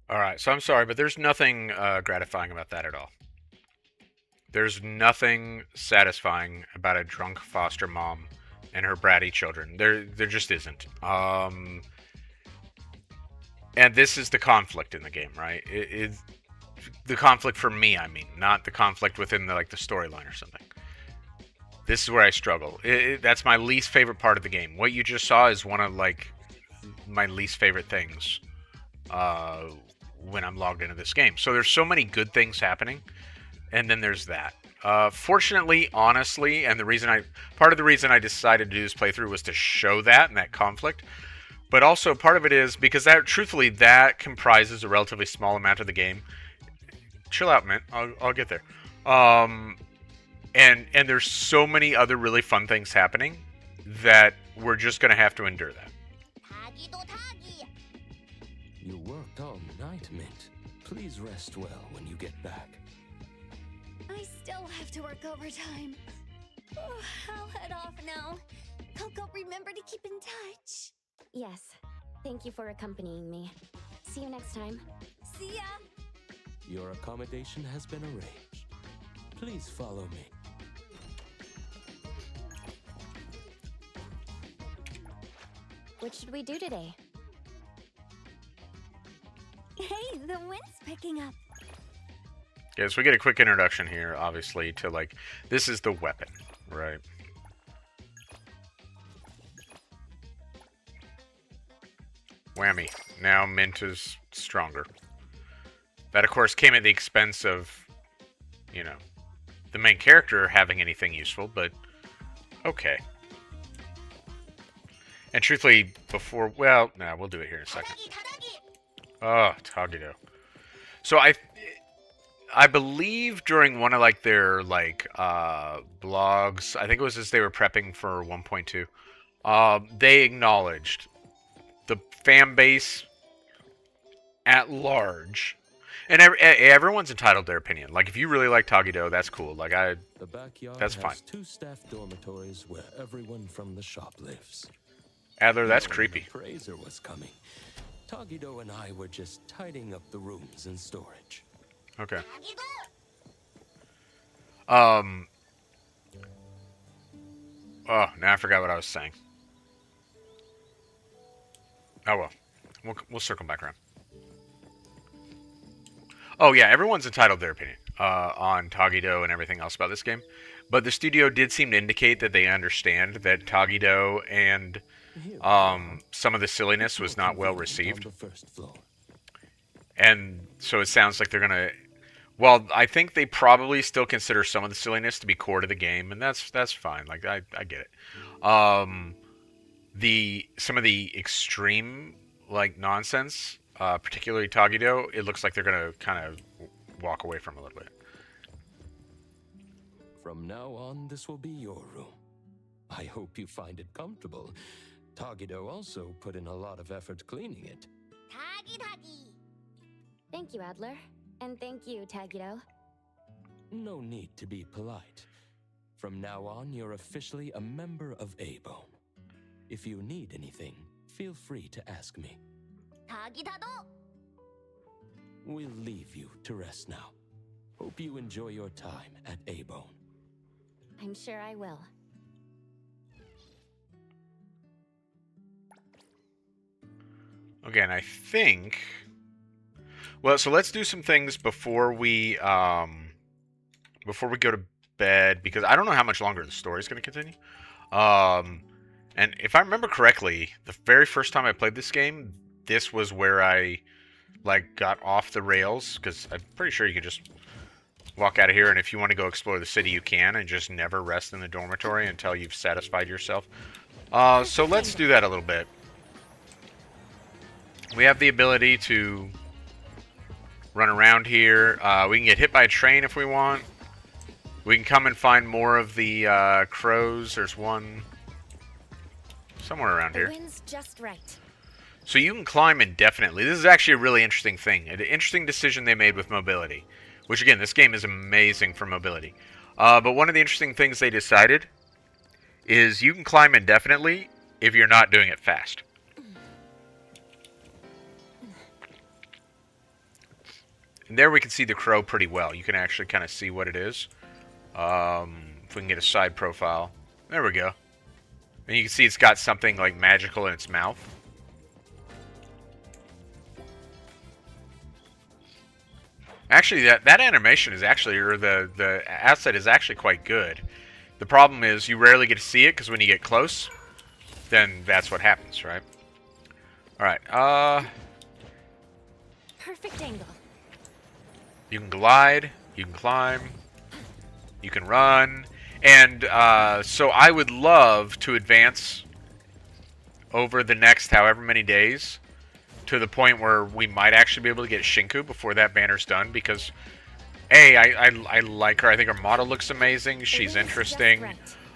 Alright, so I'm sorry, but there's nothing gratifying about that at all. There's nothing satisfying about a drunk foster mom and her bratty children. There just isn't. And this is the conflict in the game, right? The conflict for me, I mean, not the conflict within the storyline or something. This is where I struggle. That's my least favorite part of the game. What you just saw is one of my least favorite things when I'm logged into this game. So there's so many good things happening, and then there's that. Fortunately, honestly, and part of the reason I decided to do this playthrough was to show that and that conflict. But also part of it is because truthfully, that comprises a relatively small amount of the game. Chill out, Mint. I'll get there. And there's so many other really fun things happening that we're just gonna have to endure that. You worked all night, Mint. Please rest well when you get back. I still have to work overtime. I'll head off now. Coco, remember to keep in touch. Yes. Thank you for accompanying me. See you next time. See ya! Your accommodation has been arranged. Please follow me. What should we do today? Hey, the wind's picking up. Yeah, so we get a quick introduction here, obviously, to this is the weapon, right? Whammy. Now Mint is stronger. That, of course, came at the expense of, the main character having anything useful, but okay. And truthfully, we'll do it here in a second. Oh, Tagido. So I believe during one of like their like blogs, I think it was as they were prepping for 1.2, they acknowledged the fan base at large, and everyone's entitled to their opinion. Like if you really like Tagido, that's cool. Like The backyard that's has fine. 2 staff dormitories where everyone from the shop lives. Adler, that's Knowing creepy. The appraiser was coming. Tagido and I were just tidying up the rooms in storage. Okay. Oh, now I forgot what I was saying. Oh well. We'll circle back around. Oh yeah, everyone's entitled to their opinion on Tagido and everything else about this game. But the studio did seem to indicate that they understand that Tagido and some of the silliness was not well received. And so it sounds like they're going to... Well, I think they probably still consider some of the silliness to be core to the game, and that's fine. Like, I get it. Some of the extreme, like, nonsense, particularly Tagido, it looks like they're going to kind of walk away from a little bit. From now on, this will be your room. I hope you find it comfortable. Tagido also put in a lot of effort cleaning it. Thank you, Adler. And thank you, Tagido. No need to be polite. From now on, you're officially a member of A-Bone. If you need anything, feel free to ask me. We'll leave you to rest now. Hope you enjoy your time at A-Bone. I'm sure I will. Okay, and I think... Well, so let's do some things before we go to bed, because I don't know how much longer the story is going to continue. And if I remember correctly, the very first time I played this game, this was where I like got off the rails, because I'm pretty sure you can just walk out of here, and if you want to go explore the city, you can, and just never rest in the dormitory until you've satisfied yourself. So let's do that a little bit. We have the ability to run around here. We can get hit by a train if we want. We can come and find more of the crows. There's one somewhere around here. The wind's just right. So you can climb indefinitely. This is actually a really interesting thing. An interesting decision they made with mobility. Which, again, this game is amazing for mobility. But one of the interesting things they decided is you can climb indefinitely if you're not doing it fast. And there we can see the crow pretty well. You can actually kind of see what it is. If we can get a side profile. There we go. And you can see it's got something like magical in its mouth. Actually, that animation is actually, or the asset is actually quite good. The problem is you rarely get to see it, because when you get close, then that's what happens, right? Alright, Perfect angle. you can glide, you can climb, you can run, and so I would love to advance over the next however many days to the point where we might actually be able to get Shinku before that banner's done, because A, I like her. I think her model looks amazing. She's interesting.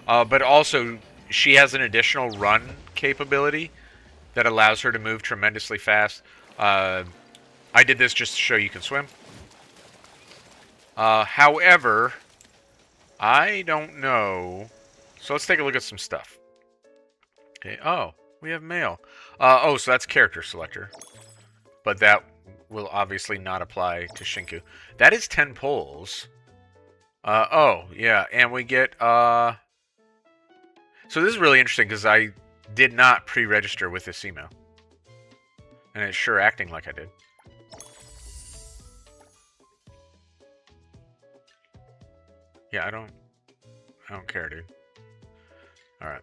But also, she has an additional run capability that allows her to move tremendously fast. I did this just to show you can swim. However, I don't know. So let's take a look at some stuff. Okay. Oh, we have mail. Oh, so that's character selector. But that will obviously not apply to Shinku. That is 10 poles. Oh, yeah. And we get... So this is really interesting because I did not pre-register with this email. And it's sure acting like I did. Yeah, I don't care, dude. Alright.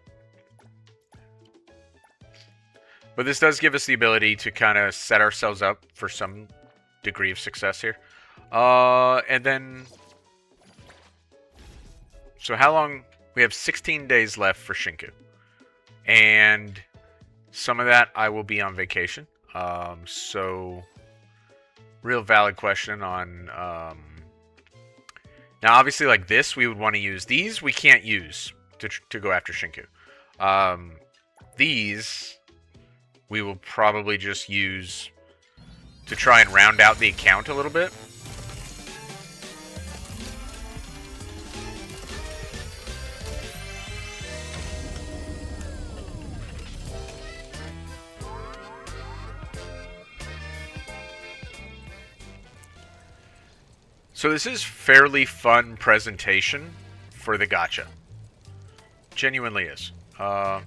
But this does give us the ability to kind of set ourselves up for some degree of success here. And then... So how long... We have 16 days left for Shinku. And some of that I will be on vacation. So... Real valid question on Now, obviously, like this, we would want to use. These we can't use to go after Shinku. These we will probably just use to try and round out the account a little bit. So this is fairly fun presentation for the gacha. Genuinely is. And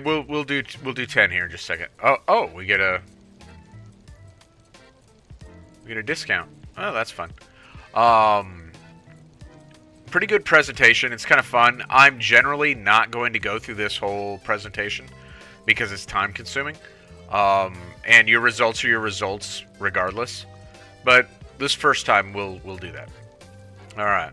we'll do 10 here in just a second. Oh, we get a discount. Oh, that's fun. Pretty good presentation. It's kind of fun. I'm generally not going to go through this whole presentation because it's time consuming. And your results are your results regardless. But this first time we'll do that. All right.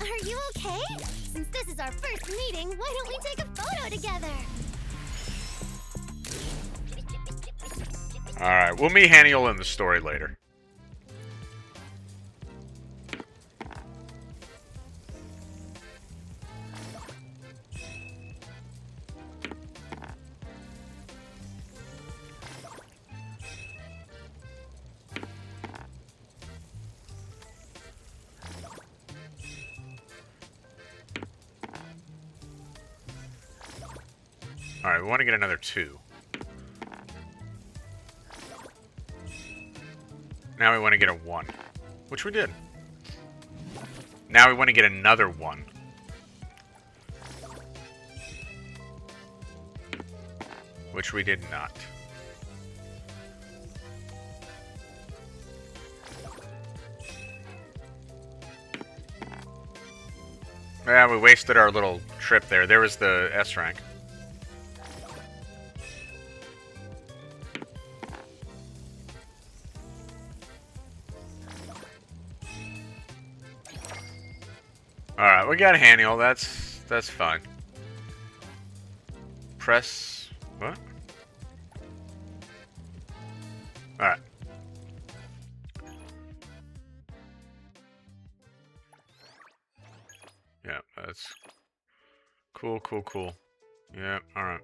Are you okay? Since this is our first meeting, why don't we take a photo together? All right, we'll meet Haniel in the story later. All right, we want to get another 2. Now we want to get a 1, which we did. Now we want to get another 1. Which we did not. Yeah, we wasted our little trip there. There was the S rank. Alright, we got Haniel. That's fine. Press... what? Alright. Yeah, that's... cool. Yeah, alright.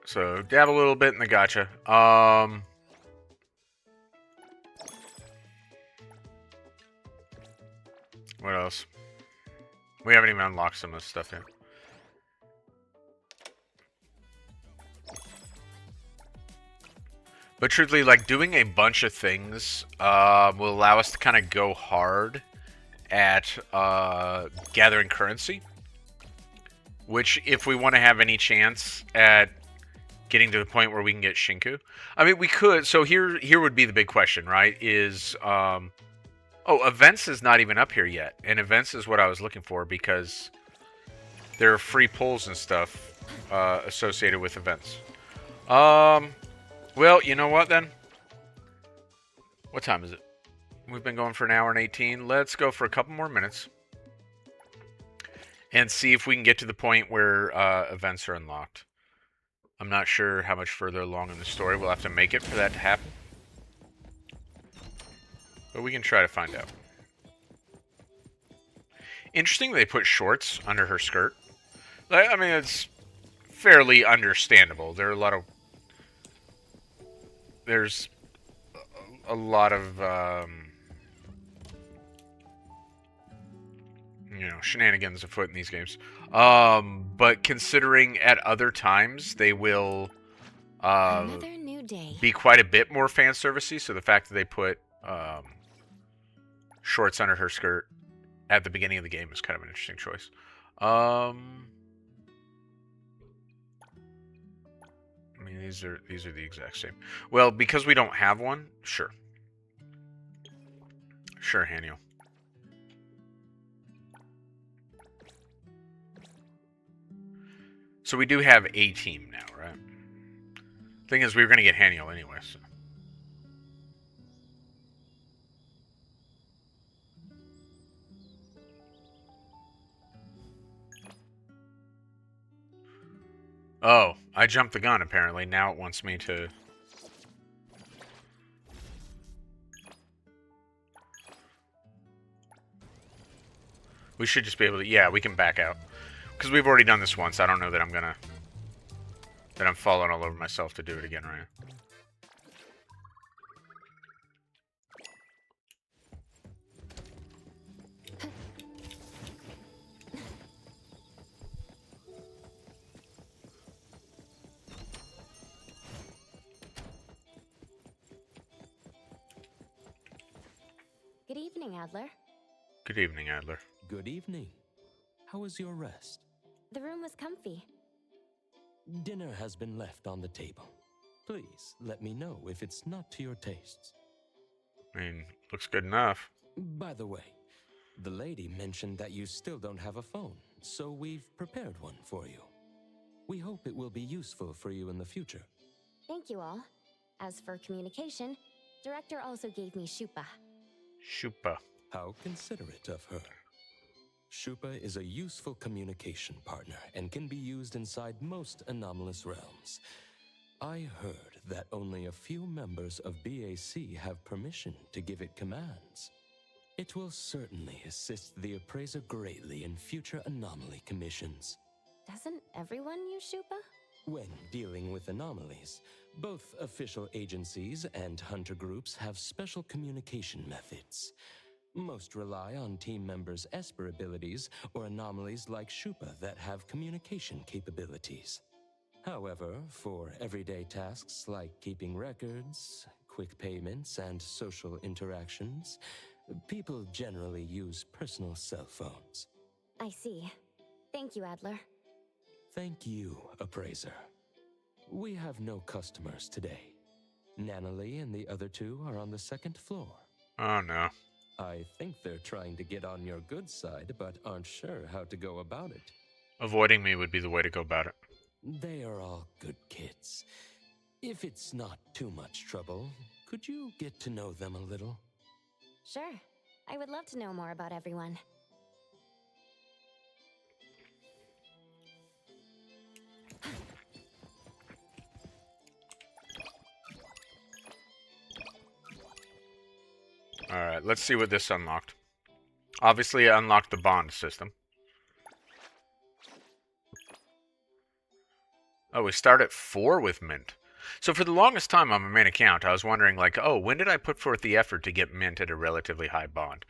So, dab a little bit in the gacha. What else? We haven't even unlocked some of this stuff yet. But truthfully, like, doing a bunch of things will allow us to kind of go hard at gathering currency. Which, if we want to have any chance at getting to the point where we can get Shinku. I mean, we could. So here would be the big question, right? Is... oh, events is not even up here yet. And events is what I was looking for because there are free pulls and stuff associated with events. Well, you know what then? What time is it? We've been going for 1 hour and 18. Let's go for a couple more minutes. And see if we can get to the point where events are unlocked. I'm not sure how much further along in the story we'll have to make it for that to happen. But we can try to find out. Interesting they put shorts under her skirt. I mean, it's fairly understandable. There are a lot of... there's a lot of, you know, shenanigans afoot in these games. But considering at other times they will Another new day. be quite a bit more fan servicey, so the fact that they put shorts under her skirt at the beginning of the game is kind of an interesting choice. I mean, these are the exact same. Well, because we don't have one, sure. Sure, Haniel. So we do have a team now, right? Thing is, we were going to get Haniel anyway, so. Oh, I jumped the gun, apparently. Now it wants me to... We should just be able to... Yeah, we can back out. Because we've already done this once. I don't know that I'm gonna... That I'm falling all over myself to do it again right now. Good evening, Adler. Good evening, Adler. Good evening. How was your rest? The room was comfy. Dinner has been left on the table. Please let me know if it's not to your tastes. I mean, looks good enough. By the way, the lady mentioned that you still don't have a phone, so we've prepared one for you. We hope it will be useful for you in the future. Thank you all. As for communication, Director also gave me Shupa. Shupa. How considerate of her. Shupa is a useful communication partner and can be used inside most anomalous realms. I heard that only a few members of BAC have permission to give it commands. It will certainly assist the appraiser greatly in future anomaly commissions. Doesn't everyone use Shupa? When dealing with anomalies, both official agencies and hunter groups have special communication methods. Most rely on team members' Esper abilities or anomalies like Shupa that have communication capabilities. However, for everyday tasks like keeping records, quick payments, and social interactions, people generally use personal cell phones. I see. Thank you, Adler. Thank you, Appraiser. We have no customers today. Nanalie and the other two are on the second floor. Oh, no. I think they're trying to get on your good side, but aren't sure how to go about it. Avoiding me would be the way to go about it. They are all good kids. If it's not too much trouble, could you get to know them a little? Sure. I would love to know more about everyone. Alright, let's see what this unlocked. Obviously, it unlocked the bond system. Oh, we start at 4 with Mint. So for the longest time on my main account, I was wondering, like, oh, when did I put forth the effort to get Mint at a relatively high bond?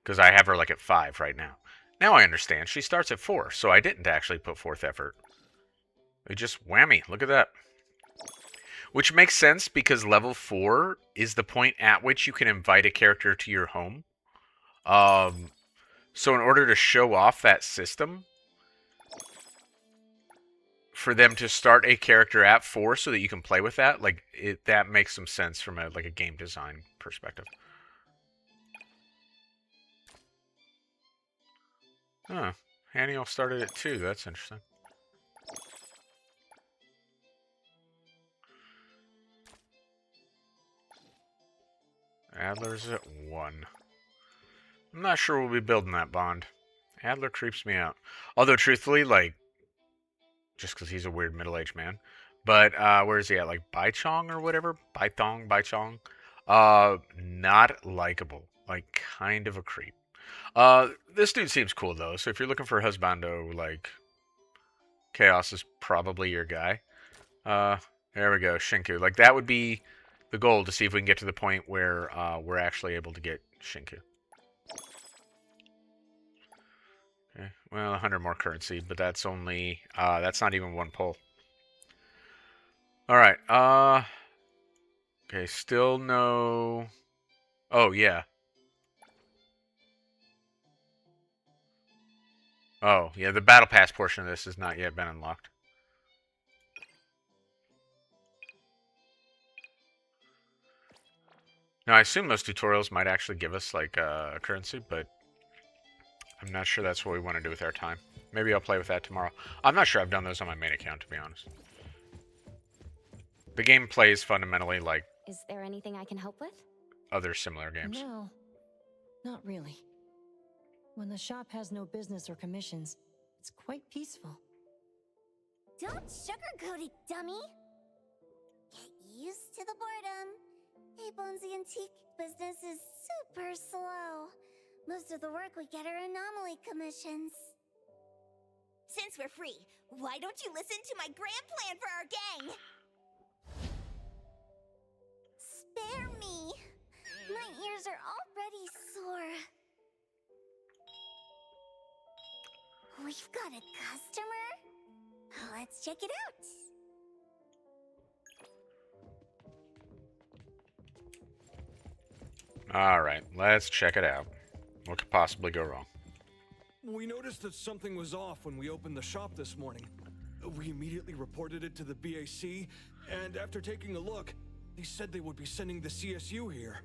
Because I have her, like, at 5 right now. Now I understand. She starts at 4, so I didn't actually put forth effort. It just whammy. Look at that. Which makes sense because level 4 is the point at which you can invite a character to your home. So in order to show off that system, for them to start a character at 4 so that you can play with that, like, that makes some sense from a game design perspective. Huh. Haniel started at 2. That's interesting. Adler's at 1. I'm not sure we'll be building that bond. Adler creeps me out. Although, truthfully, like, just because he's a weird middle-aged man. But, where is he at? Like, Baichong or whatever? Baichong? Not likable. Like, kind of a creep. This dude seems cool, though. So if you're looking for a husbando, like, Chaos is probably your guy. There we go, Shinku. Like, that would be the goal, to see if we can get to the point where we're actually able to get Shinku. Okay, well, 100 more currency, but that's only, that's not even 1 pull. Alright, okay, still no... Oh, yeah. Oh, yeah, the Battle Pass portion of this has not yet been unlocked. Now, I assume those tutorials might actually give us, like, a currency, but I'm not sure that's what we want to do with our time. Maybe I'll play with that tomorrow. I'm not sure I've done those on my main account, to be honest. The game plays fundamentally like... Is there anything I can help with? Other similar games. No, not really. When the shop has no business or commissions, it's quite peaceful. Don't sugarcoat it, dummy. Get used to the boredom. A-Bone's antique business is super slow. Most of the work we get are anomaly commissions. Since we're free, why don't you listen to my grand plan for our gang? Spare me. My ears are already sore. We've got a customer? Let's check it out. Alright, let's check it out. What could possibly go wrong? We noticed that something was off when we opened the shop this morning. We immediately reported it to the BAC, and after taking a look, they said they would be sending the CSU here.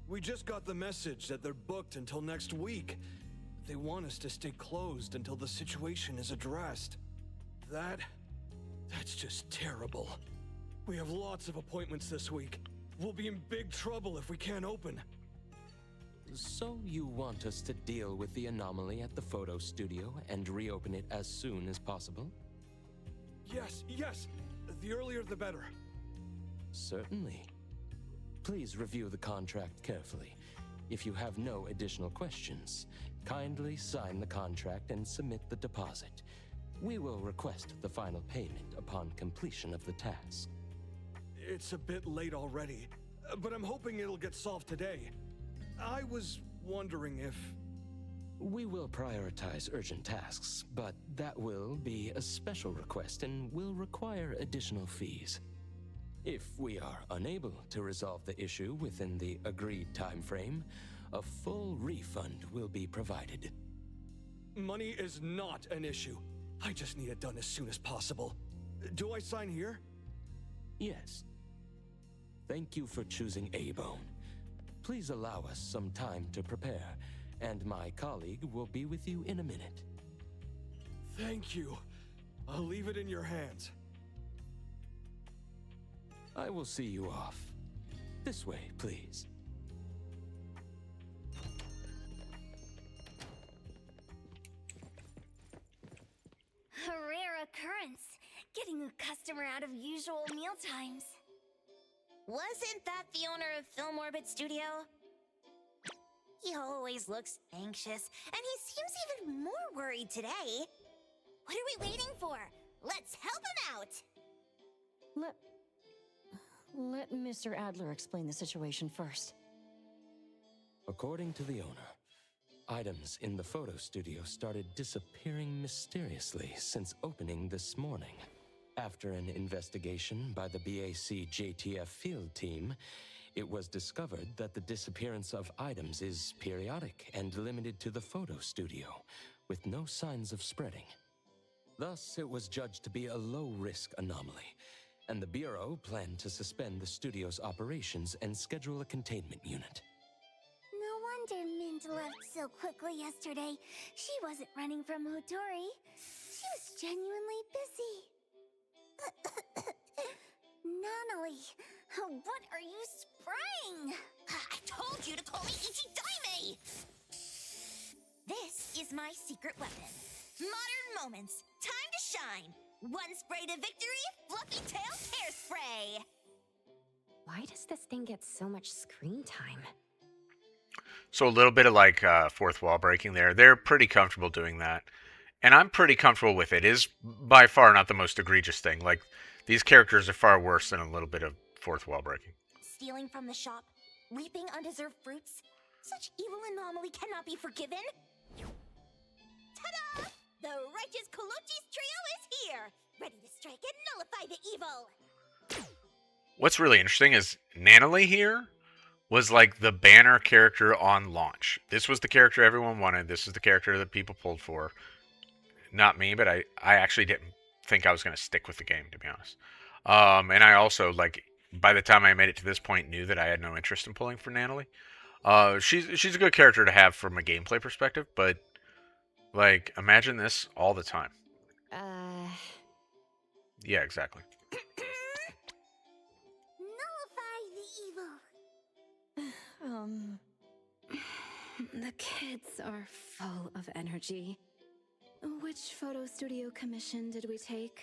We just got the message that they're booked until next week. They want us to stay closed until the situation is addressed. That's just terrible. We have lots of appointments this week. We'll be in big trouble if we can't open. So you want us to deal with the anomaly at the photo studio and reopen it as soon as possible? Yes. The earlier the better. Certainly. Please review the contract carefully. If you have no additional questions, kindly sign the contract and submit the deposit. We will request the final payment upon completion of the task. It's a bit late already, but I'm hoping it'll get solved today. I was wondering if... We will prioritize urgent tasks, but that will be a special request and will require additional fees. If we are unable to resolve the issue within the agreed time frame, a full refund will be provided. Money is not an issue. I just need it done as soon as possible. Do I sign here? Yes. Thank you for choosing A-Bone. Please allow us some time to prepare, and my colleague will be with you in a minute. Thank you. I'll leave it in your hands. I will see you off. This way, please. A rare occurrence, getting a customer out of usual meal times. Wasn't that the owner of Film Orbit Studio? He always looks anxious, and he seems even more worried today. What are we waiting for? Let's help him out! Let Mr. Adler explain the situation first. According to the owner, items in the photo studio started disappearing mysteriously since opening this morning. After an investigation by the BAC JTF field team, it was discovered that the disappearance of items is periodic and limited to the photo studio, with no signs of spreading. Thus, it was judged to be a low-risk anomaly, and the Bureau planned to suspend the studio's operations and schedule a containment unit. No wonder Mint left so quickly yesterday. She wasn't running from Hodori. She was genuinely busy. Nanalie, what are you spraying? I told you to call me Ichidaime! This is my secret weapon. Modern Moments. Time to shine. One spray to victory, Fluffy Tail Hairspray! Why does this thing get so much screen time? So a little bit of like fourth wall breaking there. They're pretty comfortable doing that. And I'm pretty comfortable with it. It is by far not the most egregious thing. Like, these characters are far worse than a little bit of fourth wall breaking. Stealing from the shop, reaping undeserved fruits. Such evil anomaly cannot be forgiven. Ta-da! The righteous Kolochi's trio is here, ready to strike and nullify the evil. What's really interesting is Nanalie here was like the banner character on launch. This was the character everyone wanted. This is the character that people pulled for. Not me, but I actually didn't think I was going to stick with the game, to be honest. And I also, like, by the time I made it to this point, knew that I had no interest in pulling for Nanalie. She's a good character to have from a gameplay perspective, but, like, imagine this all the time. Yeah, exactly. Nullify the evil. The kids are full of energy. Which photo studio commission did we take?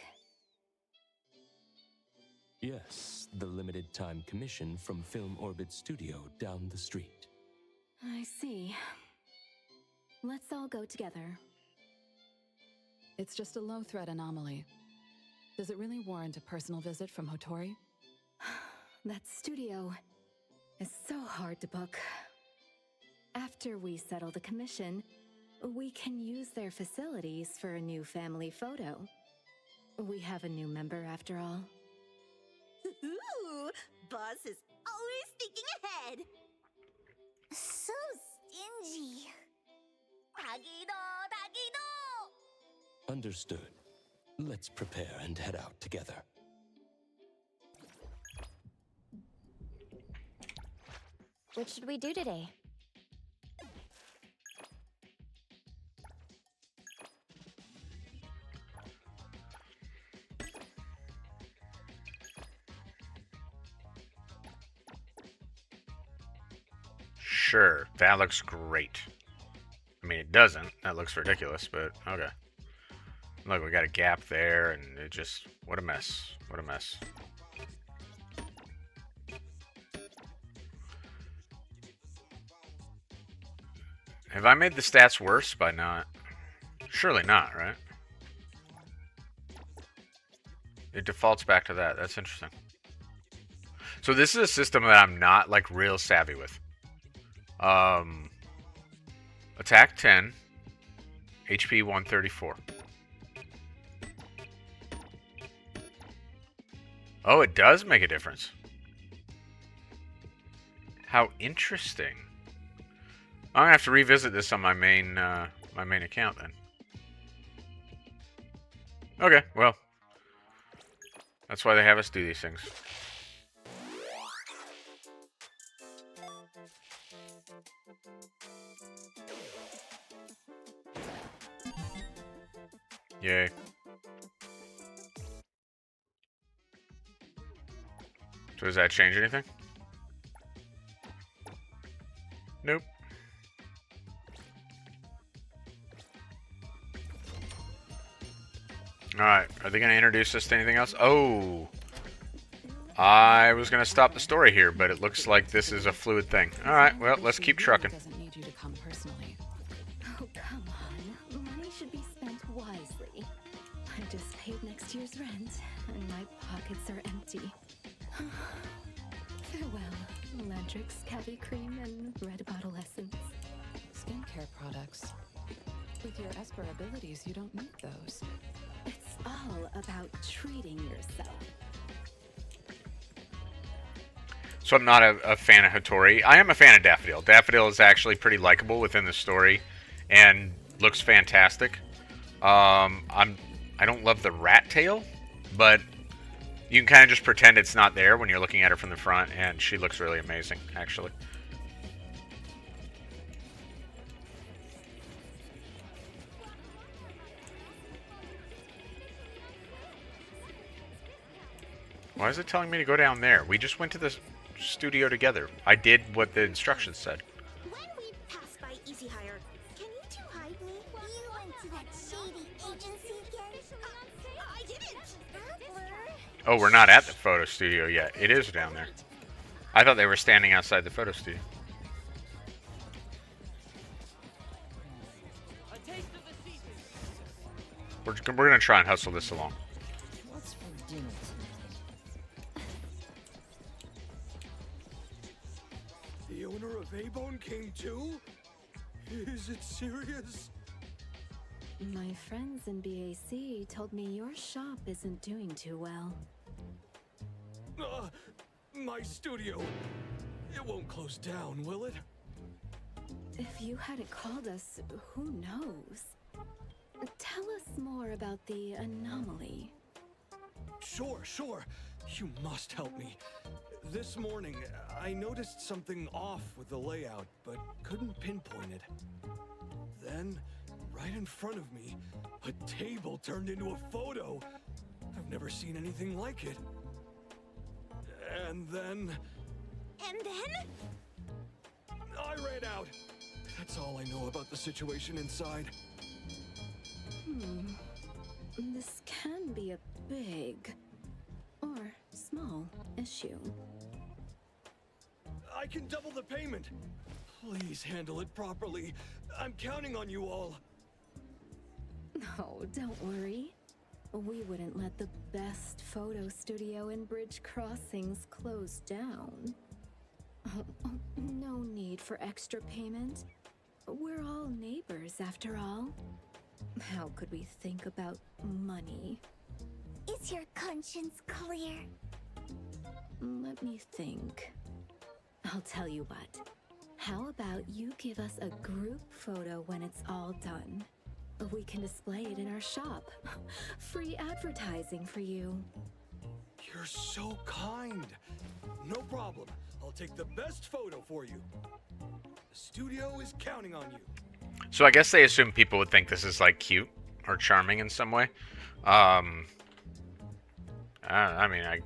Yes, the limited time commission from Film Orbit Studio down the street. I see. Let's all go together. It's just a low-threat anomaly. Does it really warrant a personal visit from Hotori? That studio is so hard to book. After we settle the commission, we can use their facilities for a new family photo. We have a new member after all. Ooh, boss is always thinking ahead. So stingy. Tagido, tagido. Understood. Let's prepare and head out together. What should we do today? Sure, that looks great. I mean, it doesn't. That looks ridiculous, but okay. Look, we got a gap there, and it just... What a mess. What a mess. Have I made the stats worse by not? Surely not, right? It defaults back to that. That's interesting. So this is a system that I'm not, like, real savvy with. Attack 10, HP 134. Oh, it does make a difference. How interesting. I'm gonna have to revisit this on my main account then. Okay, well, that's why they have us do these things. Yay. So does that change anything? Nope. Alright, are they going to introduce us to anything else? Oh! I was going to stop the story here, but it looks like this is a fluid thing. Alright, well, let's keep trucking. Doesn't need you to come personally. Oh, come on. Money should be spent wisely. I just paid next year's rent, and my pockets are empty. Farewell, Landrix Cavi Cream and Red Bottle Essence. Skincare products. With your Esper abilities, you don't need those. It's all about treating yourself. So I'm not a fan of Hattori. I am a fan of Daffodil. Daffodil is actually pretty likable within the story and looks fantastic. I don't love the rat tail, but you can kind of just pretend it's not there when you're looking at her from the front, and she looks really amazing, actually. Why is it telling me to go down there? We just went to the studio together. I did what the instructions said. When we pass by Easy Hire, can you two hide me? You went to that shady agency again? I didn't! Oh, we're not at the photo studio yet. It is down there. I thought they were standing outside the photo studio. We're gonna try and hustle this along. What's for dinner? The owner of A-Bone came too? Is it serious? My friends in BAC told me your shop isn't doing too well. My studio. It won't close down, will it? If you hadn't called us, who knows? Tell us more about the anomaly. Sure. You must help me. This morning, I noticed something off with the layout, but couldn't pinpoint it. Then, right in front of me, a table turned into a photo. I've never seen anything like it. And then... I ran out. That's all I know about the situation inside. This can be a big or small issue. I can double the payment. Please handle it properly. I'm counting on you all. Oh, don't worry. We wouldn't let the best photo studio in Bridge Crossings close down. No need for extra payment. We're all neighbors, after all. How could we think about money? Is your conscience clear? Let me think. I'll tell you what. How about you give us a group photo when it's all done? We can display it in our shop. Free advertising for you. You're so kind. No problem. I'll take the best photo for you. The studio is counting on you. So I guess they assume people would think this is like cute or charming in some way. I mean,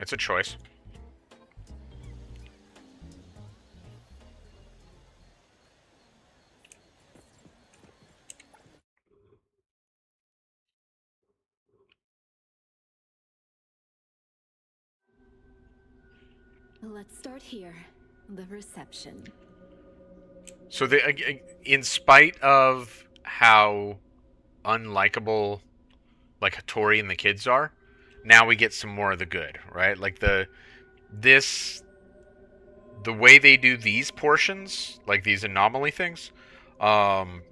it's a choice. Let's start here. The reception. So in spite of how unlikable like Hattori and the kids are, now we get some more of the good, right? Like the way they do these portions, like these anomaly things, in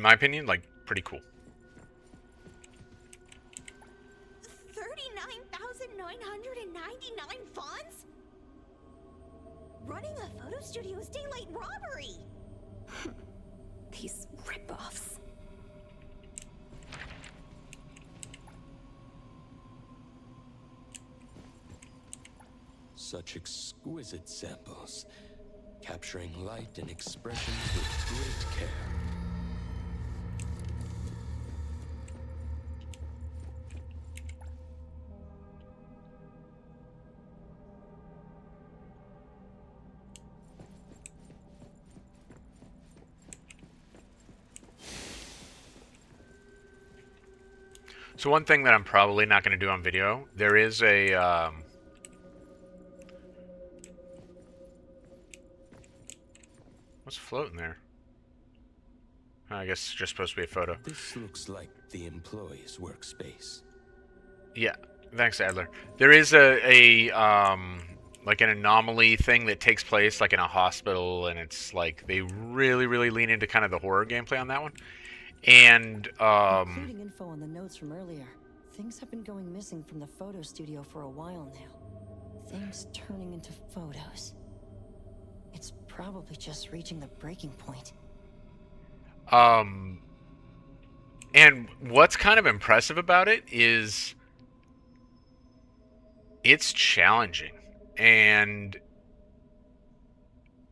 my opinion, like pretty cool. 39,999 fonts? Running a photo studio is daylight robbery! These ripoffs. Such exquisite samples, capturing light and expression with great care. So one thing that I'm probably not going to do on video, there is a what's floating there? I guess it's just supposed to be a photo. This looks like the employee's workspace. Yeah, thanks, Adler. There is a like an anomaly thing that takes place like in a hospital, and it's like they really lean into kind of the horror gameplay on that one. And including info on the notes from earlier. Things have been going missing from the photo studio for a while now. Things turning into photos. It's probably just reaching the breaking point. And what's kind of impressive about it is it's challenging, and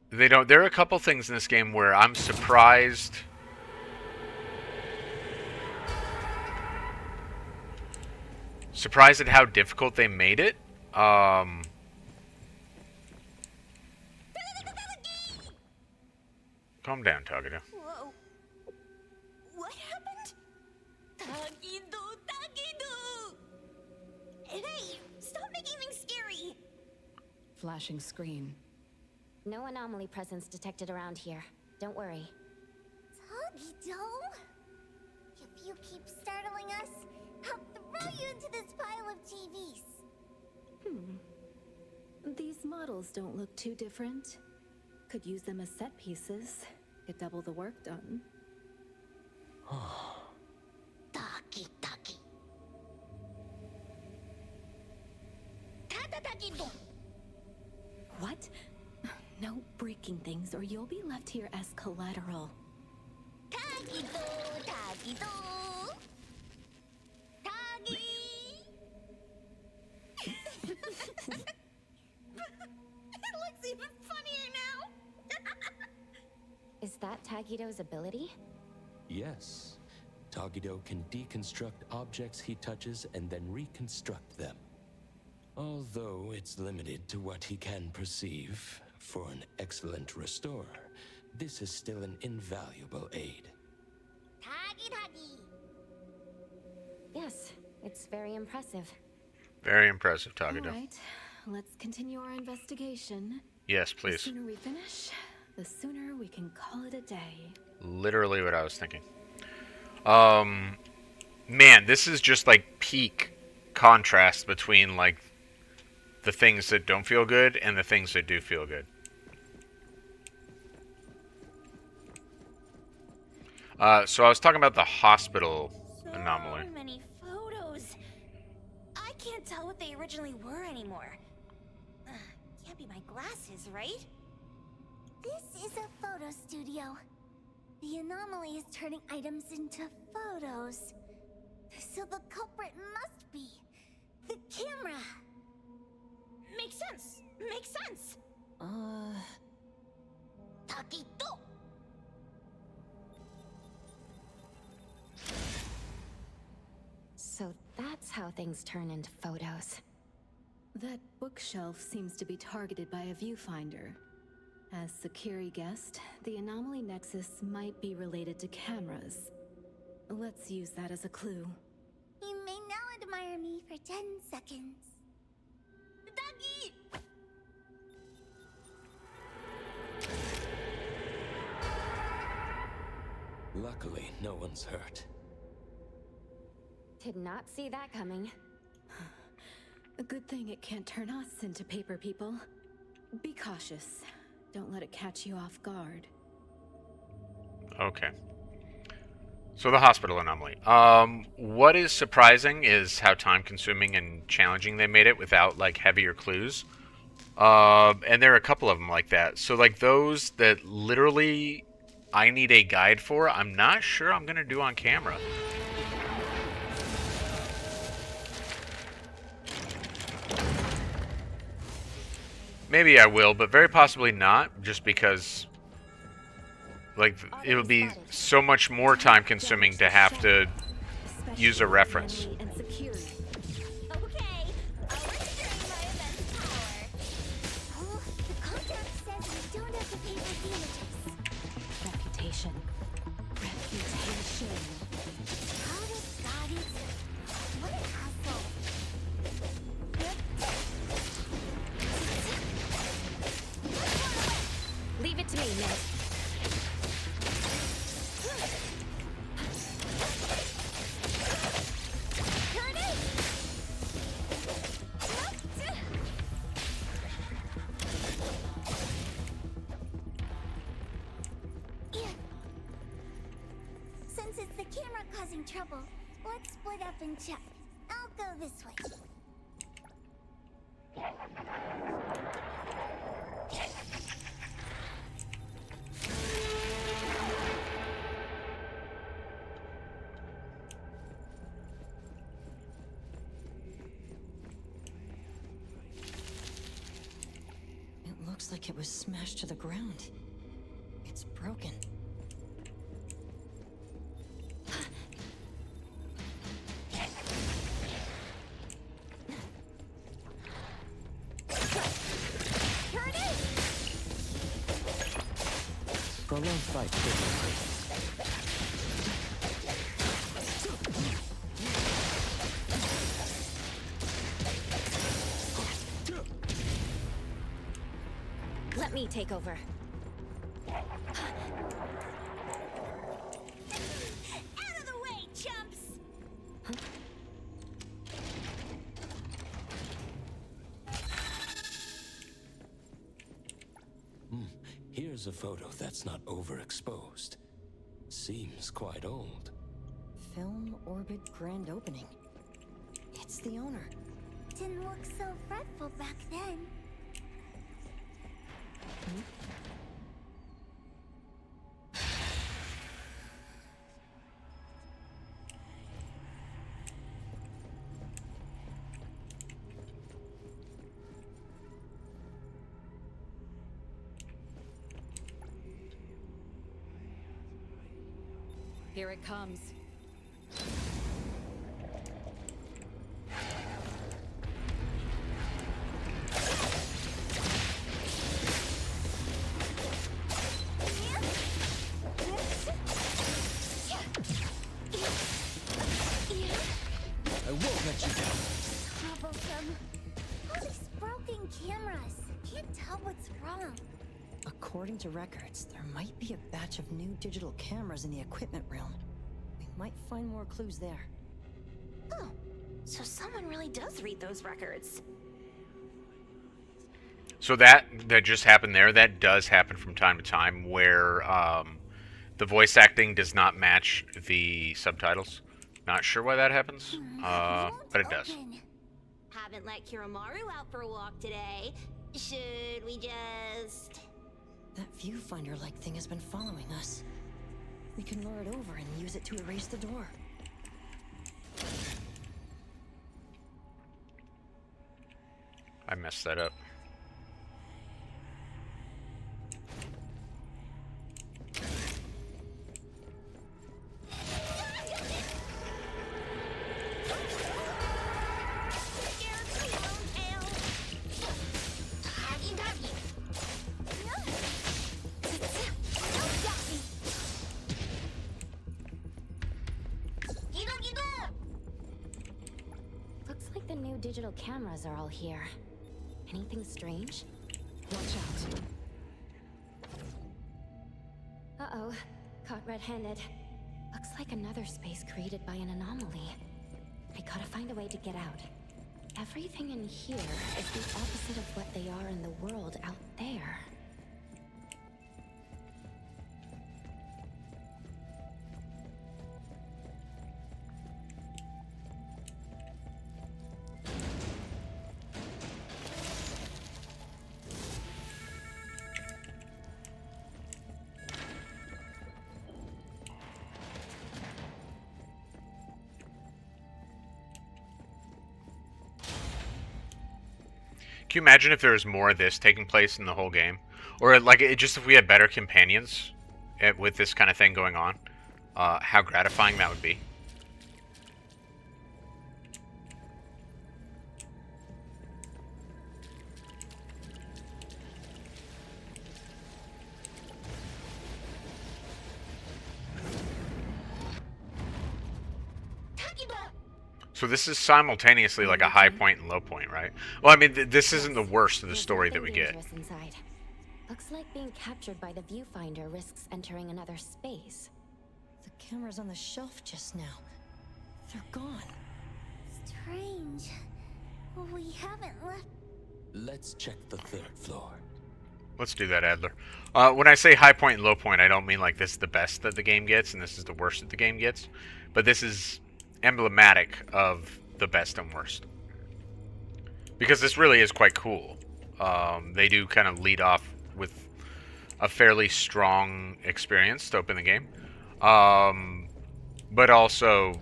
there are a couple things in this game where I'm surprised at how difficult they made it. Calm down, Tagada. Whoa. What happened? Tagido! Hey, stop making things scary! Flashing screen. No anomaly presence detected around here. Don't worry. Tagido? If you keep startling us, I'll throw you into this pile of TVs. These models don't look too different. Could use them as set pieces. Get double the work done. Taki. Tata-taki-do. What? No breaking things or you'll be left here as collateral. Tagido. Tagi. It looks even funnier now. Is that Tagido's ability? Yes. Tagido can deconstruct objects he touches and then reconstruct them. Although it's limited to what he can perceive, for an excellent restorer, this is still an invaluable aid. Yes, it's very impressive. Very impressive, Tagado. All right, let's continue our investigation. Yes, The please. sooner we finish, the sooner we can call it a day. Literally what I was thinking. Man, this is just like peak contrast between like the things that don't feel good and the things that do feel good. So I was talking about the hospital anomaly. So many photos. I can't tell what they originally were anymore. Can't be my glasses, right? This is a photo studio. The anomaly is turning items into photos. So the culprit must be the camera. Makes sense. Makes sense. Taquito. So that's how things turn into photos. That bookshelf seems to be targeted by a viewfinder. As Sakiri guessed, the anomaly nexus might be related to cameras. Let's use that as a clue. You may now admire me for 10 seconds. Doggy! Luckily, no one's hurt. Did not see that coming. A good thing it can't turn us into paper people. Be cautious. Don't let it catch you off guard. Okay. So the hospital anomaly. What is surprising is how time-consuming and challenging they made it without like heavier clues. And there are a couple of them like that. So like those that literally I need a guide for, I'm not sure I'm gonna do on camera. Maybe I will, but very possibly not, just because like it would be so much more time consuming to have to use a reference. Okay, I'll restrain my immense power. Oh, the contract says we don't have to pay for damages. Reputation. Reputation. How does God is... What an asshole. Leave it to me, Ned. Here it is! Since it's the camera causing trouble, let's split up and check. I'll go this way. It looks like it was smashed to the ground. It's broken. Here it is! Prolonged fight could Let me take over. Out of the way, chumps! Here's a photo that's not overexposed. Seems quite old. Film Orbit Grand Opening. It's the owner. Didn't look so fretful back then. Here it comes. won't let you down. Troublesome. All these broken cameras. Can't tell what's wrong. According to records, there might be a batch of new digital cameras in the equipment room. We might find more clues there. Oh, so someone really does read those records. So that just happened there. That does happen from time to time, where the voice acting does not match the subtitles. Not sure why that happens, but it does. Haven't let Kiramaru out for a walk today. Should we just... That viewfinder-like thing has been following us. We can lure it over and use it to erase the door. I messed that up. Looks like the new digital cameras are all here. Anything strange? Watch out. Uh-oh. Caught red-handed. Looks like another space created by an anomaly. I gotta find a way to get out. Everything in here is the opposite of what they are in the world out there. Can you imagine if there was more of this taking place in the whole game? Or like just if we had better companions with this kind of thing going on? How gratifying that would be. So this is simultaneously like a high point and low point, right? Well, I mean, this isn't the worst of the story that we get. Inside. Looks like being captured by the viewfinder risks entering another space. The cameras on the shelf just now. They're gone. Strange. We haven't left. Let's check the third floor. Let's do that, Adler. When I say high point and low point, I don't mean like this is the best that the game gets and this is the worst that the game gets. But this is emblematic of the best and worst. Because this really is quite cool. They do kind of lead off with a fairly strong experience to open the game. But also...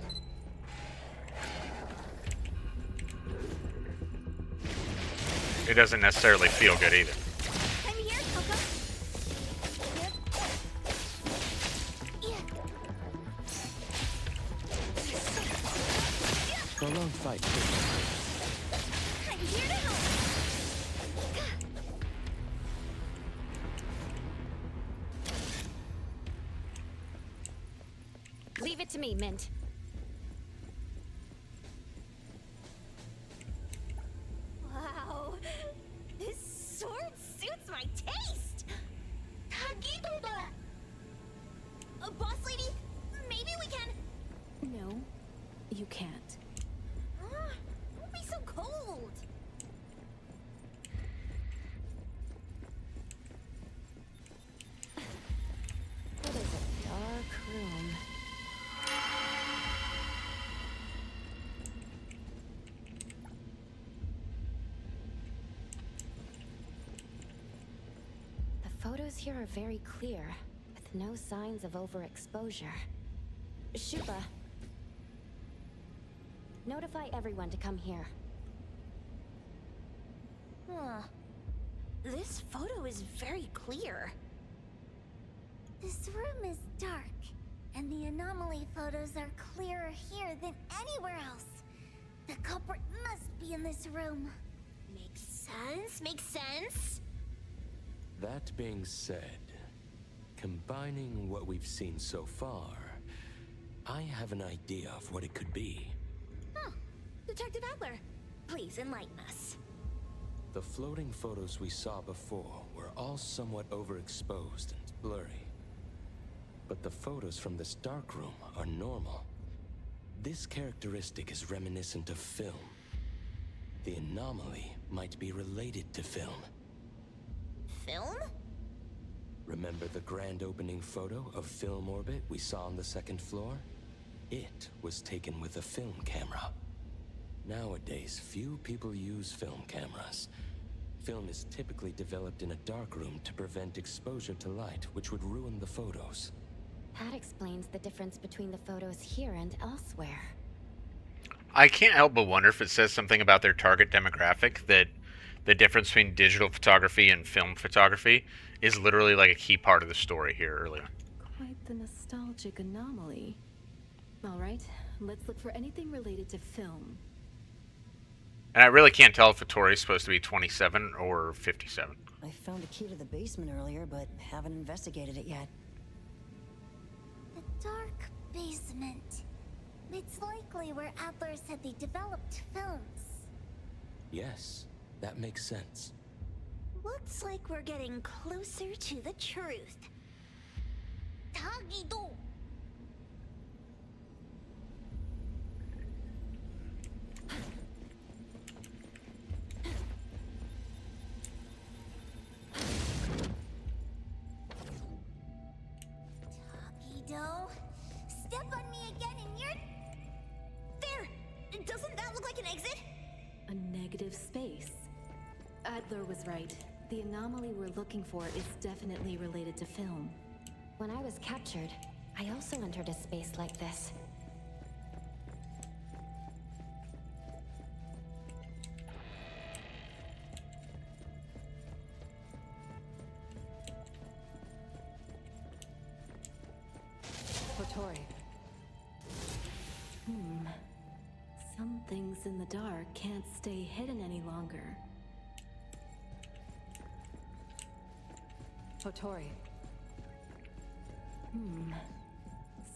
it doesn't necessarily feel good either. I'm here, Coco. Prolonged fight. I'm here to help. Leave it to me, Mint. Wow. This sword suits my taste. Tagidoba. Boss lady, maybe we can... No, you can't. Don't be so cold. It is a dark room. The photos here are very clear, with no signs of overexposure. Shuba, notify everyone to come here. Huh. This photo is very clear. This room is dark, and the anomaly photos are clearer here than anywhere else. The culprit must be in this room. Makes sense, makes sense. That being said, combining what we've seen so far, I have an idea of what it could be. Huh. Adler. Please enlighten us. The floating photos we saw before were all somewhat overexposed and blurry. But the photos from this darkroom are normal. This characteristic is reminiscent of film. The anomaly might be related to film. Film? Remember the grand opening photo of Film Orbit we saw on the second floor? It was taken with a film camera. Nowadays, few people use film cameras. Film is typically developed in a darkroom to prevent exposure to light, which would ruin the photos. That explains the difference between the photos here and elsewhere. I can't help but wonder if it says something about their target demographic, that the difference between digital photography and film photography is literally like a key part of the story here earlier. Quite the nostalgic anomaly. All right, let's look for anything related to film. And I really can't tell if Hattori's supposed to be 27 or 57. I found a key to the basement earlier, but haven't investigated it yet. The dark basement. It's likely where Adler said they developed films. Yes, that makes sense. Looks like we're getting closer to the truth. Tagido! Tagido, step on me again and you're... There! Doesn't that look like an exit? A negative space. Adler was right. The anomaly we're looking for is definitely related to film. When I was captured, I also entered a space like this. Hattori. Some things in the dark can't stay hidden any longer. Hattori.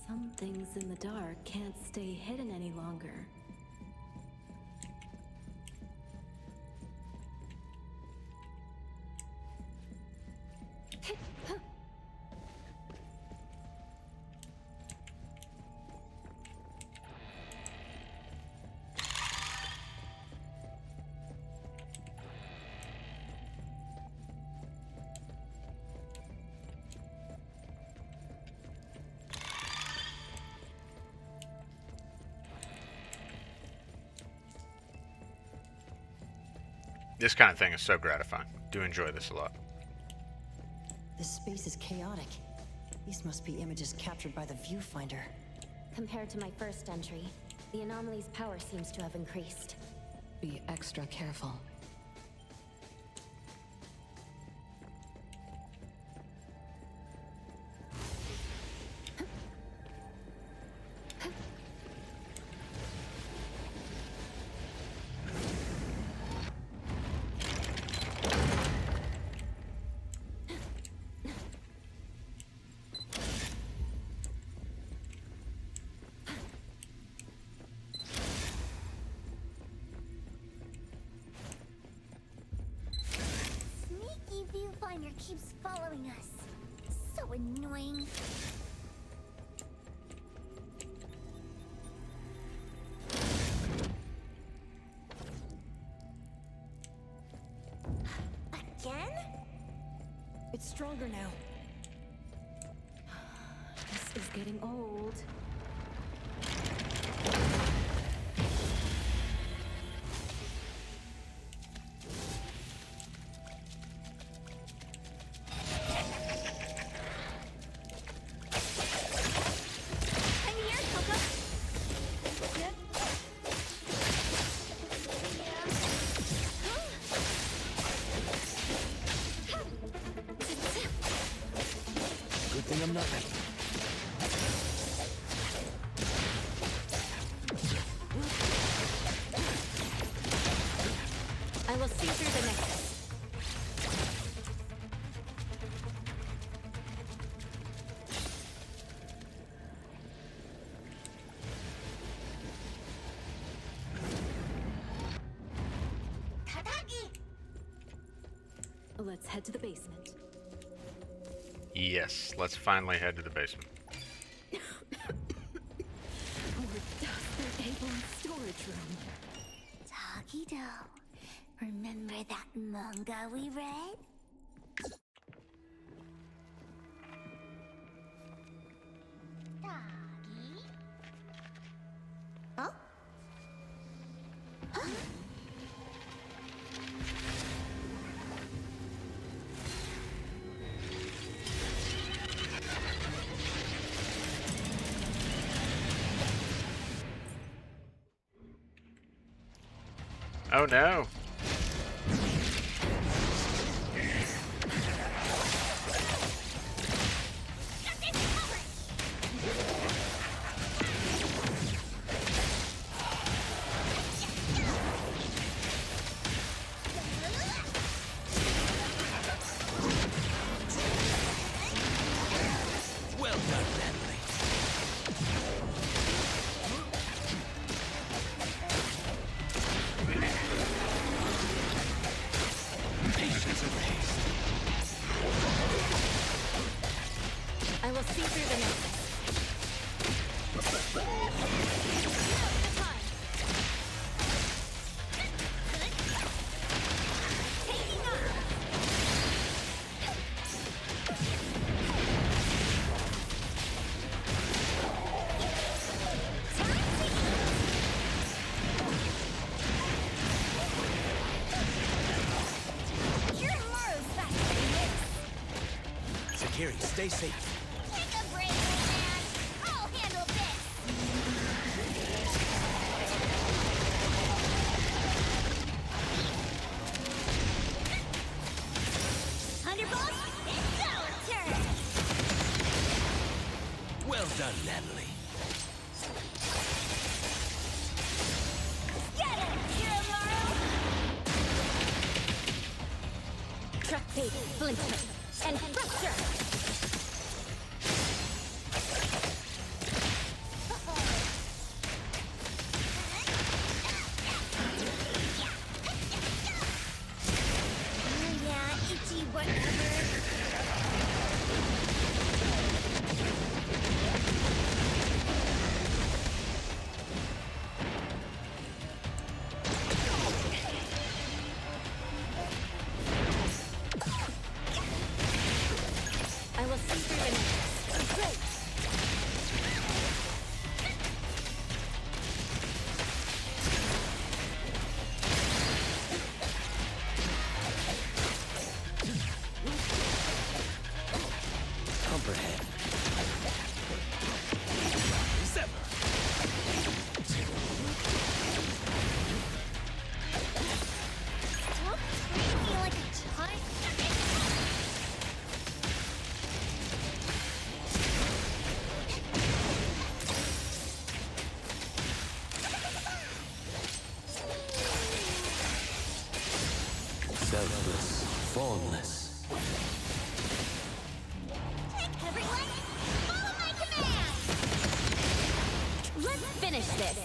Some things in the dark can't stay hidden any longer. This kind of thing is so gratifying. Do enjoy this a lot. This space is chaotic. These must be images captured by the viewfinder. Compared to my first entry, the anomaly's power seems to have increased. Be extra careful. Sneaky viewfinder keeps following us. So annoying. Again? It's stronger now. This is getting old. Good thing I'm not. I will see through the nexus. Let's head to the basement. Yes, let's finally head to the basement. More dust than able in storage room. Tagido, remember that manga we read? Doggy? Huh? Huh? Oh no! Well done, Natalie. Patience erased. I will see through the nexus. Sakiri, stay safe. Take a break, old man. I'll handle this. Thunderbolt, it's our turn. Well done, Natalie. Get it, Kiromaru. Truck bait, splinter, and fracture! Yeah, itchy whatever. I will see through the nexus. Great! Comprehend. Sever. Stop treating me like a child. Selfless, formless. Everyone, follow my command. Let's finish this!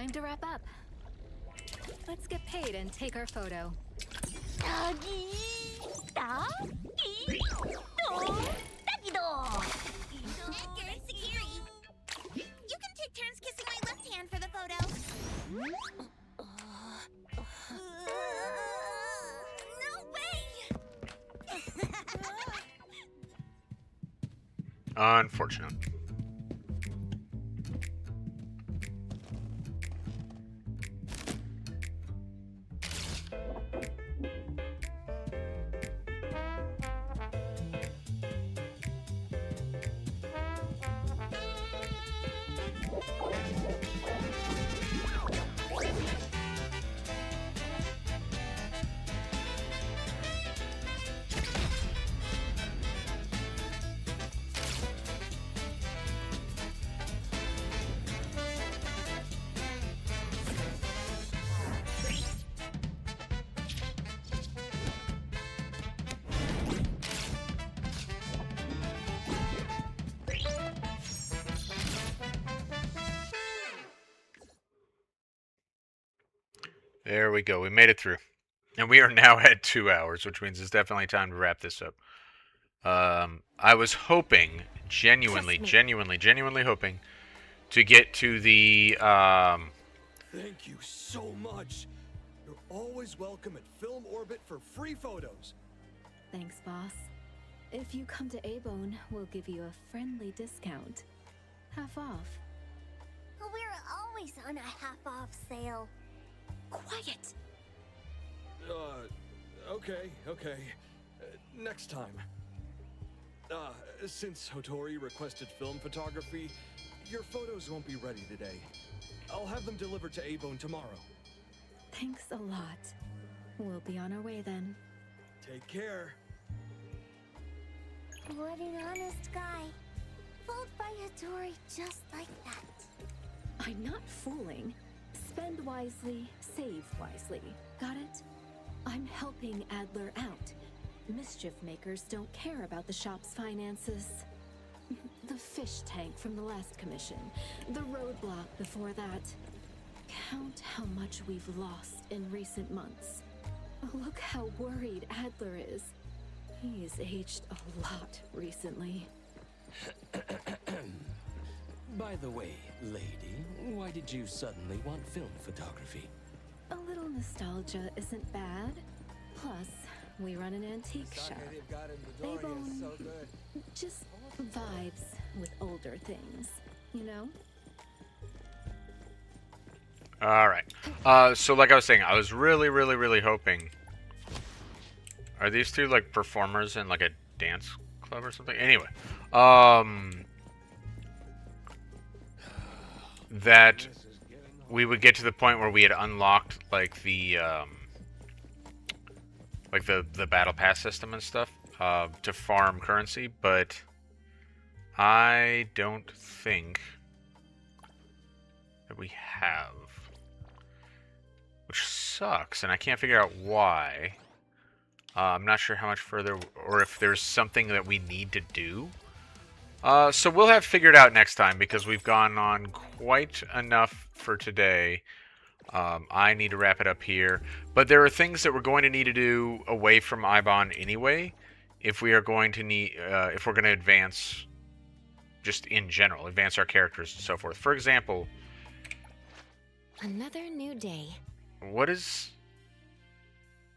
time to wrap up. Let's get paid and take our photo. You can take turns kissing my left hand for the photo. No way! Unfortunate. There we go. We made it through. And we are now at 2 hours, which means it's definitely time to wrap this up. I was hoping, genuinely hoping, to get to the, Thank you so much. You're always welcome at Film Orbit for free photos. Thanks, boss. If you come to A-Bone, we'll give you a friendly discount. Half off. We're always on a half-off sale. Quiet! Okay. Next time. Since Hotori requested film photography, your photos won't be ready today. I'll have them delivered to A-Bone tomorrow. Thanks a lot. We'll be on our way then. Take care. What an honest guy. Fooled by Hotori just like that. I'm not fooling. Spend wisely, save wisely. Got it? I'm helping Adler out. Mischief makers don't care about the shop's finances. The fish tank from the last commission. The roadblock before that. Count how much we've lost in recent months. Look how worried Adler is. He's aged a lot recently. By the way, lady, why did you suddenly want film photography? A little nostalgia isn't bad. Plus, we run an antique shop. A-Bone just vibes with older things, you know? Alright. So like I was saying, I was really hoping... Are these two, like, performers in, like, a dance club or something? Anyway. That we would get to the point where we had unlocked, like, the battle pass system and stuff, to farm currency, but I don't think that we have. Which sucks, and I can't figure out why. I'm not sure how much further, or if there's something that we need to do. So we'll have figured out next time, because we've gone on quite enough for today. I need to wrap it up here. But there are things that we're going to need to do away from Ibon anyway, if we are going to need, if we're going to advance, just in general, advance our characters and so forth. For example, Another new day. what is...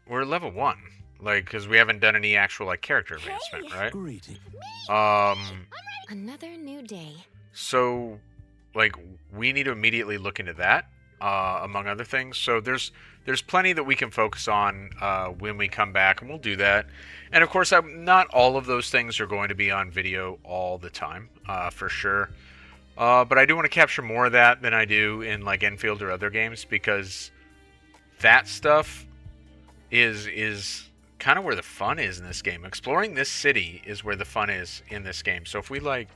We're level 1. Like, because we haven't done any actual, like, character advancement, right? Another new day. So, like, we need to immediately look into that, among other things. So there's plenty that we can focus on when we come back, and we'll do that. And of course, not all of those things are going to be on video all the time, for sure. But I do want to capture more of that than I do in, like, Enfield or other games, because that stuff is kind of where the fun is in this game. Exploring this city is where the fun is in this game. So if we, like...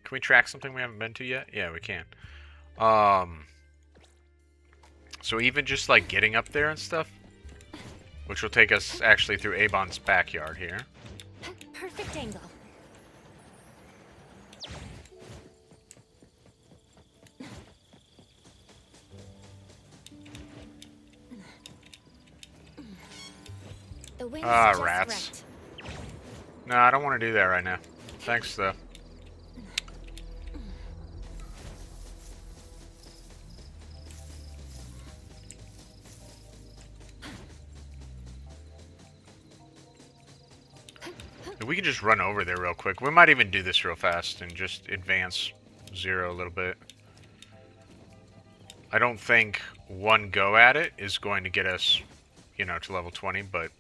Can we track something we haven't been to yet? Yeah, we can. So even just, like, getting up there and stuff, which will take us actually through Avon's backyard here. Perfect angle. The wind's Ah, just rats. right. No, I don't want to do that right now. Thanks, though. We can just run over there real quick. We might even do this real fast and just advance 0 a little bit. I don't think one go at it is going to get us, you know, to level 20, but...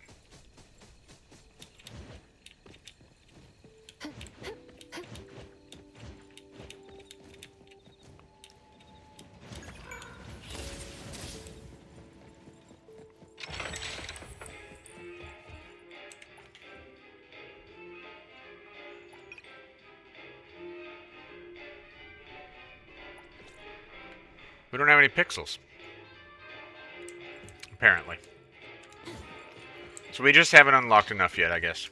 we don't have any pixels. Apparently. So we just haven't unlocked enough yet, I guess.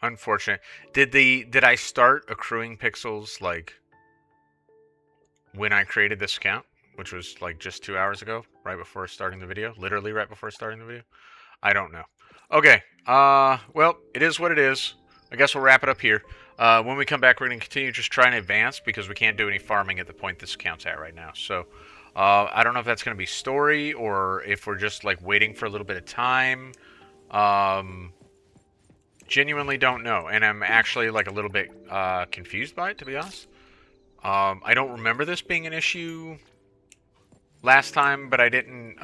Unfortunate. Did I start accruing pixels, like, when I created this account? Which was, like, just 2 hours ago, right before starting the video? Literally right before starting the video? I don't know. Okay, well, it is what it is. I guess we'll wrap it up here. When we come back, we're going to continue just trying to advance because we can't do any farming at the point this account's at right now. So, I don't know if that's going to be story or if we're just, like, waiting for a little bit of time. Genuinely don't know, and I'm actually, like, a little bit confused by it, to be honest. I don't remember this being an issue last time, but I didn't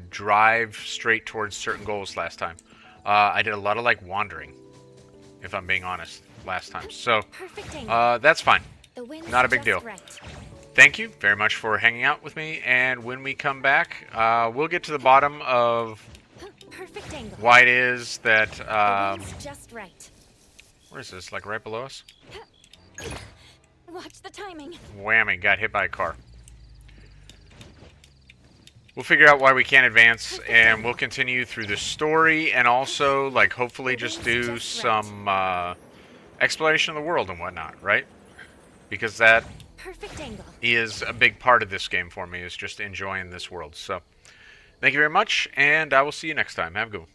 drive straight towards certain goals last time. I did a lot of, like, wandering, if I'm being honest, last time. So, that's fine. Not a big deal. Thank you very much for hanging out with me, and when we come back, we'll get to the bottom of why it is that, Just right. where is this, like right below us? Watch the timing. Whammy, got hit by a car. We'll figure out why we can't advance, and we'll continue through the story, and also, like, hopefully just do some, exploration of the world and whatnot, right? Because that is a big part of this game for me, is just enjoying this world. So, thank you very much, and I will see you next time. Have a good one.